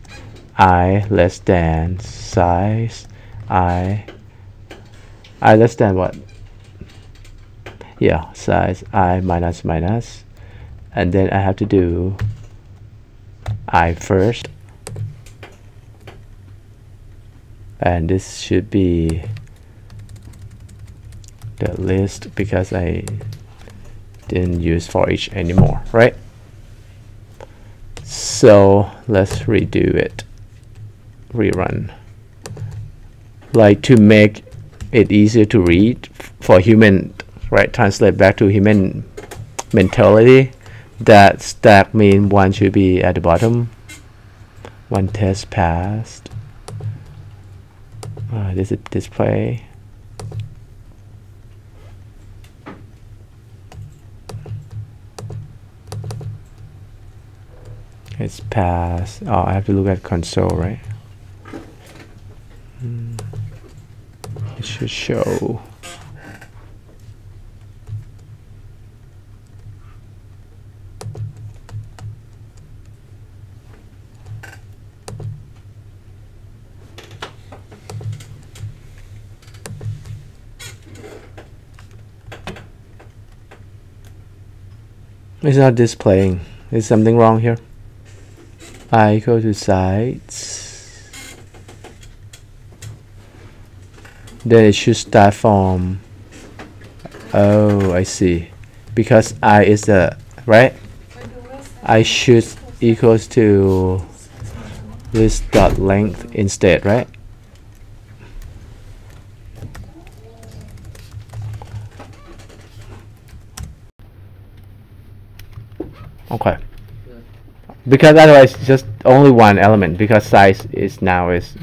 I less than size, I less than what? Yeah, size I minus minus, and then I have to do I first, and this should be the list because I didn't use for each anymore, right? So let's redo it, rerun. Like, to make it easier to read for human, right? Translate back to human mentality. That stack mean 1 should be at the bottom. 1 test passed. This is display. It's passed. Oh, I have to look at console, right? It should show. It's not displaying. Is something wrong here? I go to sites. Then it should start from. Oh, I see. Because I is the right. I should equals to list dot length instead, right? Okay. Because otherwise it's just only one element, because size is now is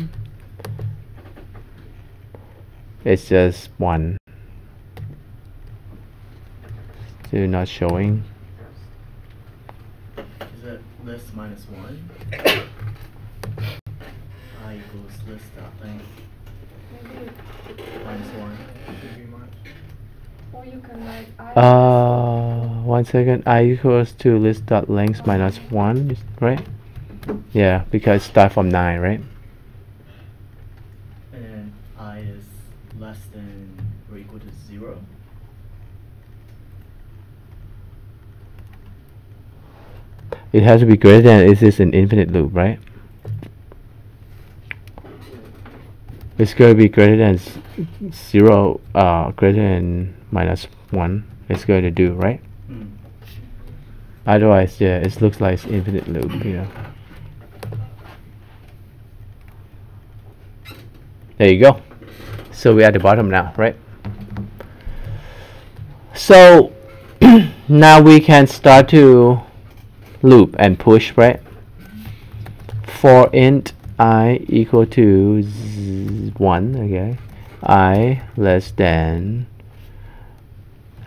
it's just one. Still not showing.
Is it list minus 1? I equals list dot length minus 1. Could be much.
Or you can write I.
1 second. I equals to list dot length minus 1, right? Yeah, because start from 9, right?
And then I is less than or equal to 0.
It has to be greater than. Is this an infinite loop, right? It's going to be greater than 0, greater than minus 1. It's going to do, right? Otherwise, yeah, it looks like infinite loop, you know. There you go. So we're at the bottom now, right? So now we can start to loop and push, right? For int I equal to 1, okay, I less than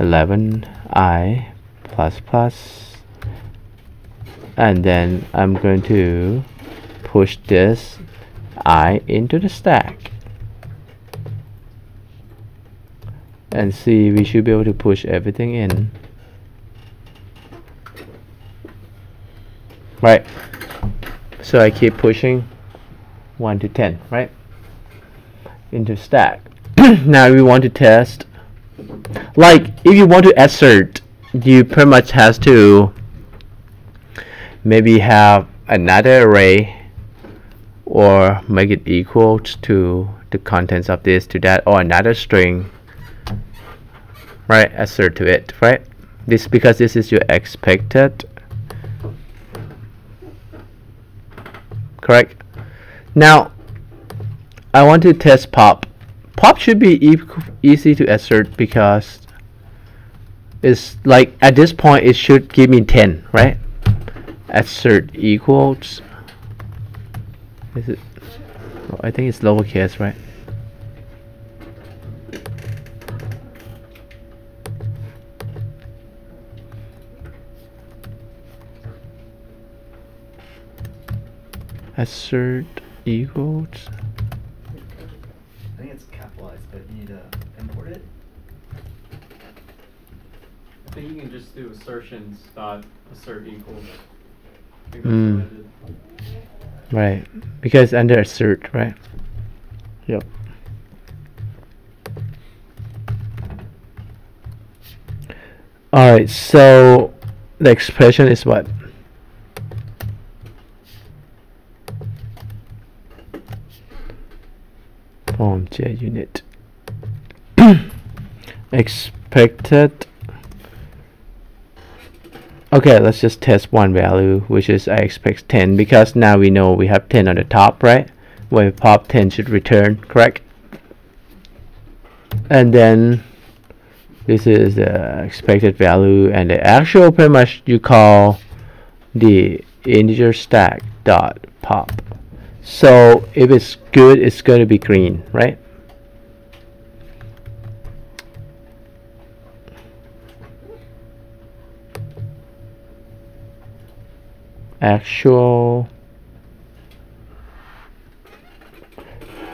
11, I plus plus, and then I'm going to push this I into the stack and see, we should be able to push everything in, right? So I keep pushing 1 to 10, right, into stack. Now we want to test, like if you want to assert, you pretty much has to maybe have another array or make it equal to the contents of this to that, or another string, right, assert to it, right? This because this is your expected, correct? Now I want to test pop. Pop should be easy to assert because it's like at this point it should give me 10, right? Assert equals, is it, oh, I think it's lowercase, right? Assert equals,
I think it's capitalized, but you need to import it.
I think you can just do assertions dot assert equals. I think that's
Mm.
what I did.
right? Because under assert, right? Yep. Alright, so the expression is what? Form JUnit. Expected. Okay, let's just test one value, which is I expect 10, because now we know we have 10 on the top, right? When we pop, 10 should return, correct? And then this is the expected value, and the actual pretty much you call the integer stack dot pop. So if it's good, it's going to be green, right? Actual,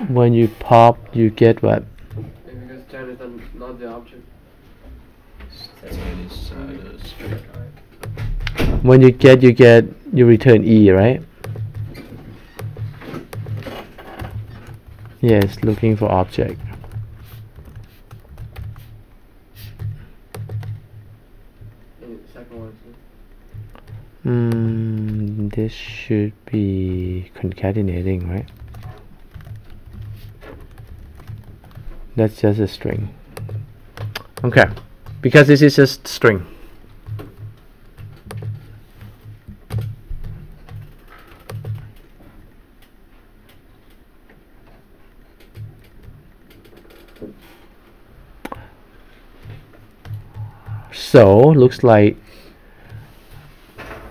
when you pop, you get what?
Because 10 is not the object.
When you get, you return E, right? Yes, looking for object.
And the second one too.
This should be concatenating, right? That's just a string. Okay, because this is just string. So looks like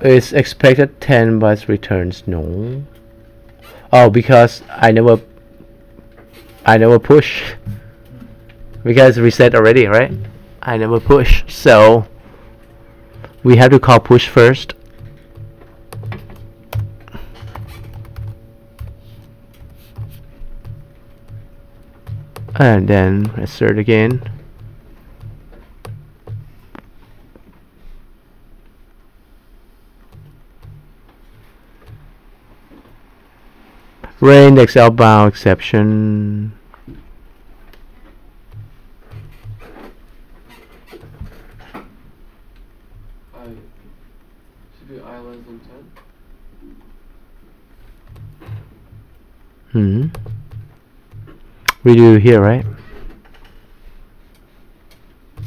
it's expected 10 but returns no. Oh, because I never push, because reset already, right? I never push, so we have to call push first. And then assert again. Ray index outbound exception.
Should be I less than 10.
We do here, right?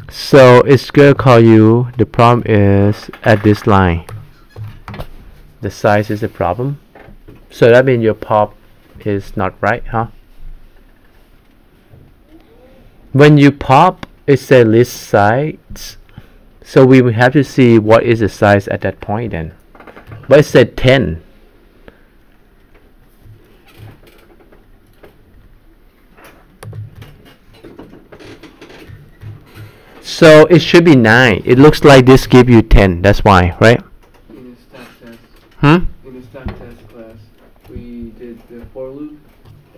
So it's gonna call you. The problem is at this line. The size is the problem. So that means your pop is not right, huh? When you pop, it says list size. So we will have to see what is the size at that point then. But it said 10. So it should be 9. It looks like this give you 10. That's why, right?
In the stack test.
Hmm?
In the stack test class, we did the for loop,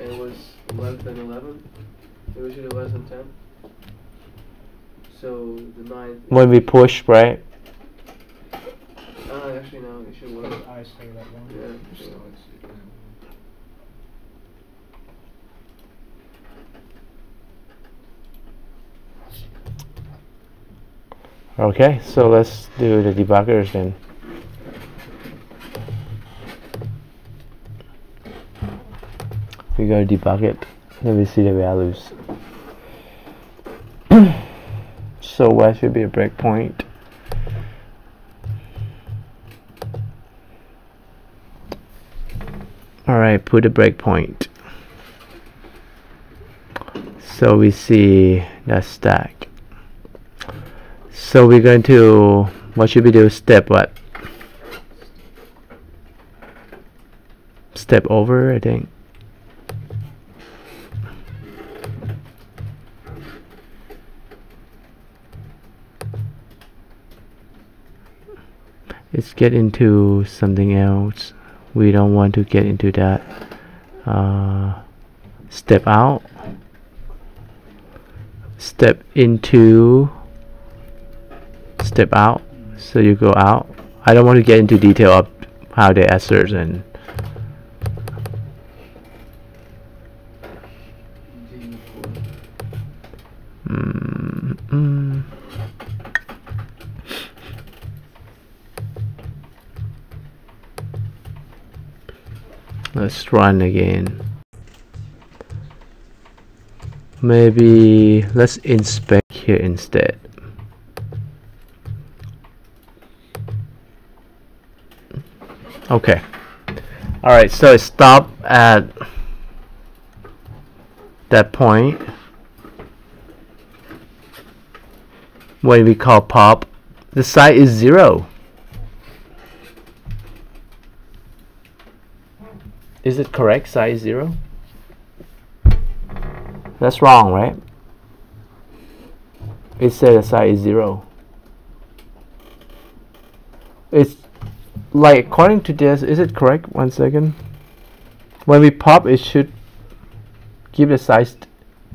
and it was less than 11. It was usually less than 10. So the 9th.
When we push, right?
Actually no, it should work.
I say that one.
Yeah. So
Okay, so let's do the debuggers then. We gotta debug it. Let me see the values. So where should be a breakpoint? Alright, put a breakpoint. So we see that stack. So we're going to, what should we do? Step what? Step over, I think. Let's get into something else. We don't want to get into that. Step out. Step into. Step out. So you go out. I don't want to get into detail of how they assert and. Let's run again. Maybe let's inspect here instead. Okay. Alright, so it stopped at that point when we call pop. The size is 0. Is it correct? Size 0? That's wrong, right? It said the size is 0. It's like, according to this, is it correct? 1 second. When we pop, it should give the size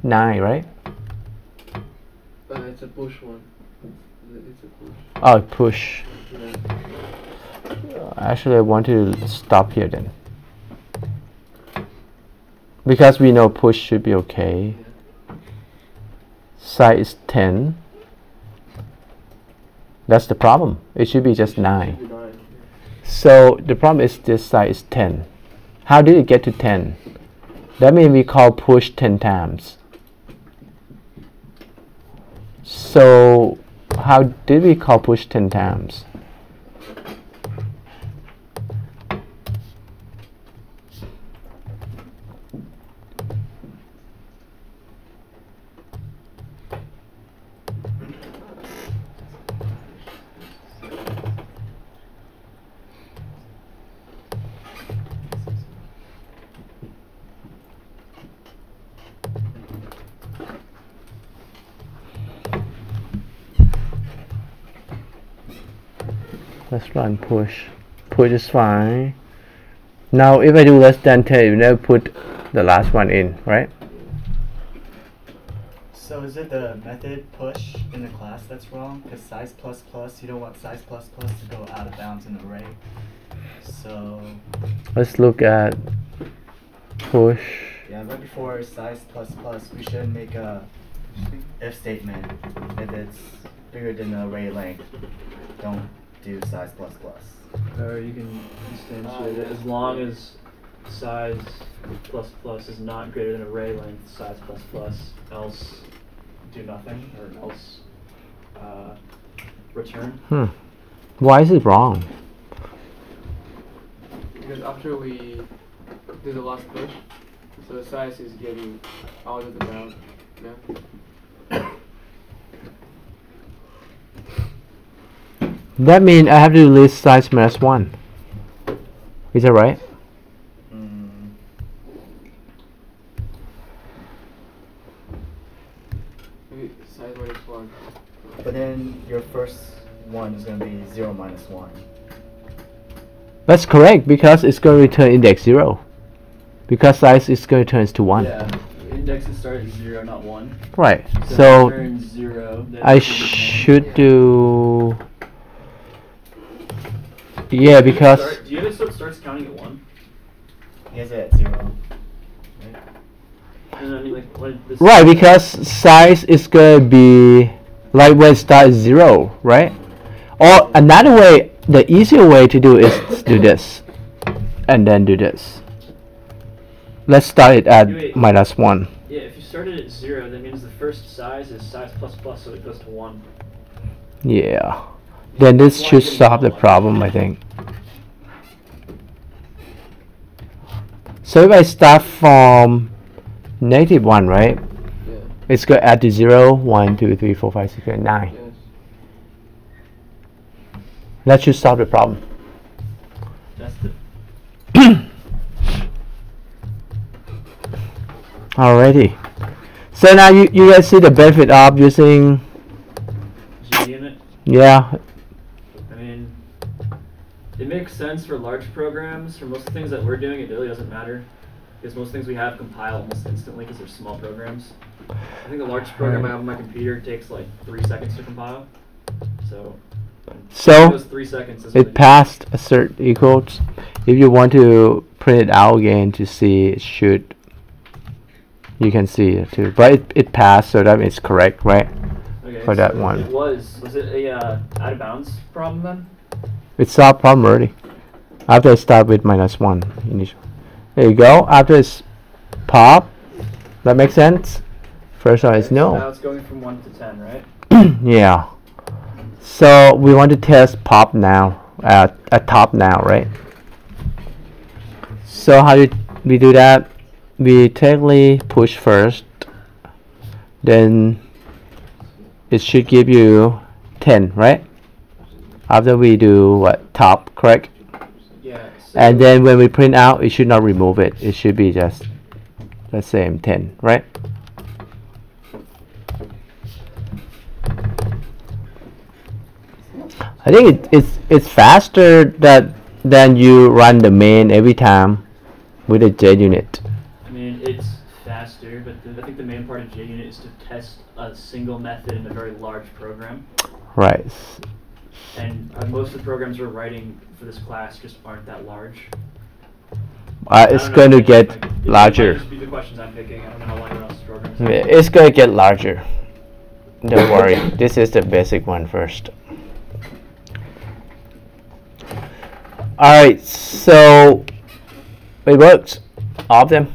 9, right?
it's a push one. It's a push.
Oh, push.
Yeah.
Actually, I want to stop here then. Because we know push should be okay.
Yeah.
Size 10. That's the problem. It should be just 9.
Should be 9.
So the problem is this side is 10. How did it get to 10? That means we call push 10 times. So how did we call push 10 times? Let's run push. Push is fine. Now if I do less than 10, you never put the last one in, right?
So is it the method push in the class that's wrong? Because size plus plus, you don't want size plus plus to go out of bounds in the array. So
Let's look at push.
yeah, right before size plus plus, we should make a if statement. If it's bigger than the array length, don't do size plus plus.
Or you can instantiate it as long as size plus plus is not greater than array length size plus plus, else do nothing, or else return.
Why is it wrong?
Because after we do the last push, so the size is getting out of the bound. Yeah.
That means I have to list size minus 1. Is that right?
Maybe size minus 1.
But then your first one is going to be 0 minus 1.
That's correct, because it's going to return index 0. Because size is going to turn to 1.
Yeah, indexes start at 0, not 1.
Right.
So
So
return 0. Then
I
it's gonna return-
should do. Yeah, because
Do you have it so it starts counting at 1?
He has it at 0.
And I mean, like, what this
right, because size is going to be like when it starts 0, right? Or another way, the easier way to do is do this, and then do this. Let's start it at
Wait.
minus 1.
Yeah, if you started at 0, that means the first size is size plus plus, so it goes to 1.
Yeah. Then this should solve the problem, I think. So if I start from -1, right?
Yeah.
It's going to add to 0, 1, 2, 3, 4, 5, 6, 7, 9.
Yes.
That should solve the problem.
That's the
Alrighty. So now you guys see the benefit of using,
JUnit.
yeah,
I mean, it makes sense for large programs. For most of the things that we're doing, it really doesn't matter. Because most things we have compile almost instantly because they're small programs. I think the largest program I have on my computer takes like 3 seconds to compile. So those 3 seconds is
it passed assert equals. If you want to print it out again to see, it should, you can see it too. But it passed, so that means correct, right?
okay,
for that
so
one.
It was it a out of bounds problem then?
It's solved problem already. After I start with -1 initial. There you go. After it's pop, that makes sense. First one is
Okay, so now
no.
it's going from 1 to 10, right?
Yeah. So we want to test pop now, at top now, right? So how do we do that? We technically push first, then it should give you 10, right? After we do what, top, correct?
Yeah.
And then when we print out, it should not remove it. It should be just the same 10, right? I think it's faster than you run the main every time with a JUnit.
I mean, it's faster, but I think the main part of JUnit is to test a single method in a very large program.
Right.
And most of the programs we're writing for this class just aren't that large.
It's going to get
It might
larger.
just be the questions I'm picking. I don't know how long else programs.
Yeah, it's going to get larger. Don't worry. This is the basic one first. Alright, so it works. All of them.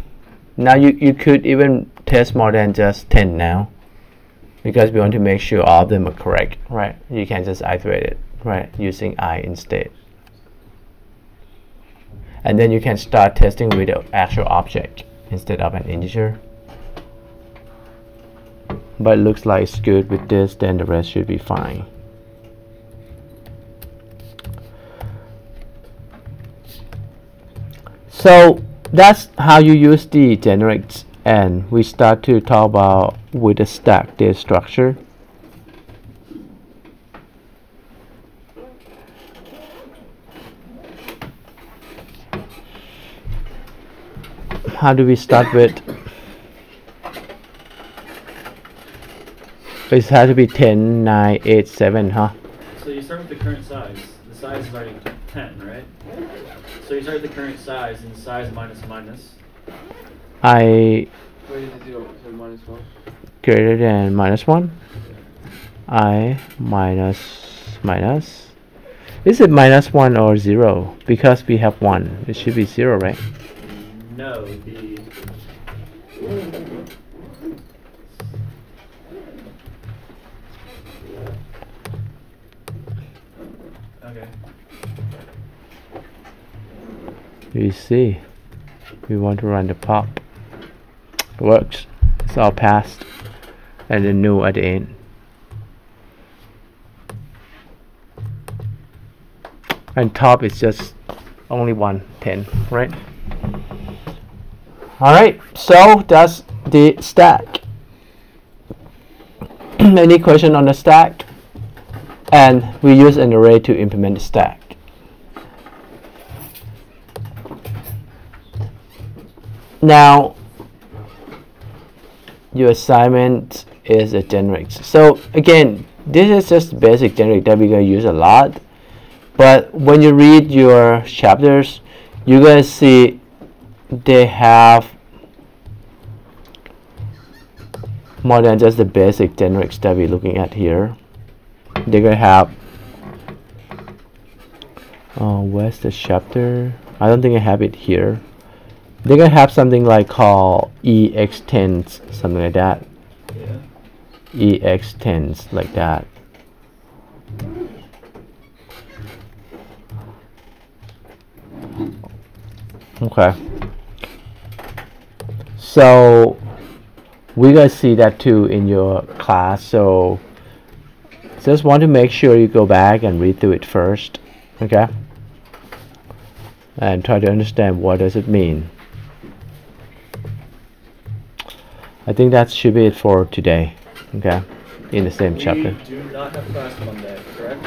Now you could even test more than just 10 now, because we want to make sure all of them are correct, right? You can just iterate it, right, using I instead. And then you can start testing with the actual object instead of an integer. But it looks like it's good with this, then the rest should be fine. So that's how you use the generics, and we start to talk about with the stack data structure. How do we start with? It has to be 10, 9, 8, 7, huh?
So you start with the current size. The size is already 10, right? So you start with the current size, and size minus minus.
I
Where is it 0? So minus 1.
greater than minus 1. I minus minus. Is it minus 1 or 0? Because we have 1. It should be 0, right?
No, the okay.
You see, we want to run the pop. It works. It's all passed, and then new at the end. And top is just only 110, right? Alright, so that's the stack. Any question on the stack? And we use an array to implement the stack. Now, your assignment is a generics. So again, this is just basic generic that we're going to use a lot. But when you read your chapters, you're going to see they have more than just the basic generics that we're looking at here. They're going to have, where's the chapter? I don't think I have it here. They're going to have something like called EX10s, something like that.
Yeah.
EX10s, like that. Okay. So we're going to see that too in your class. So just want to make sure you go back and read through it first. Okay. And try to understand what does it mean. I think that should be it for today. Okay. In the same chapter.
We do not have class Monday, correct?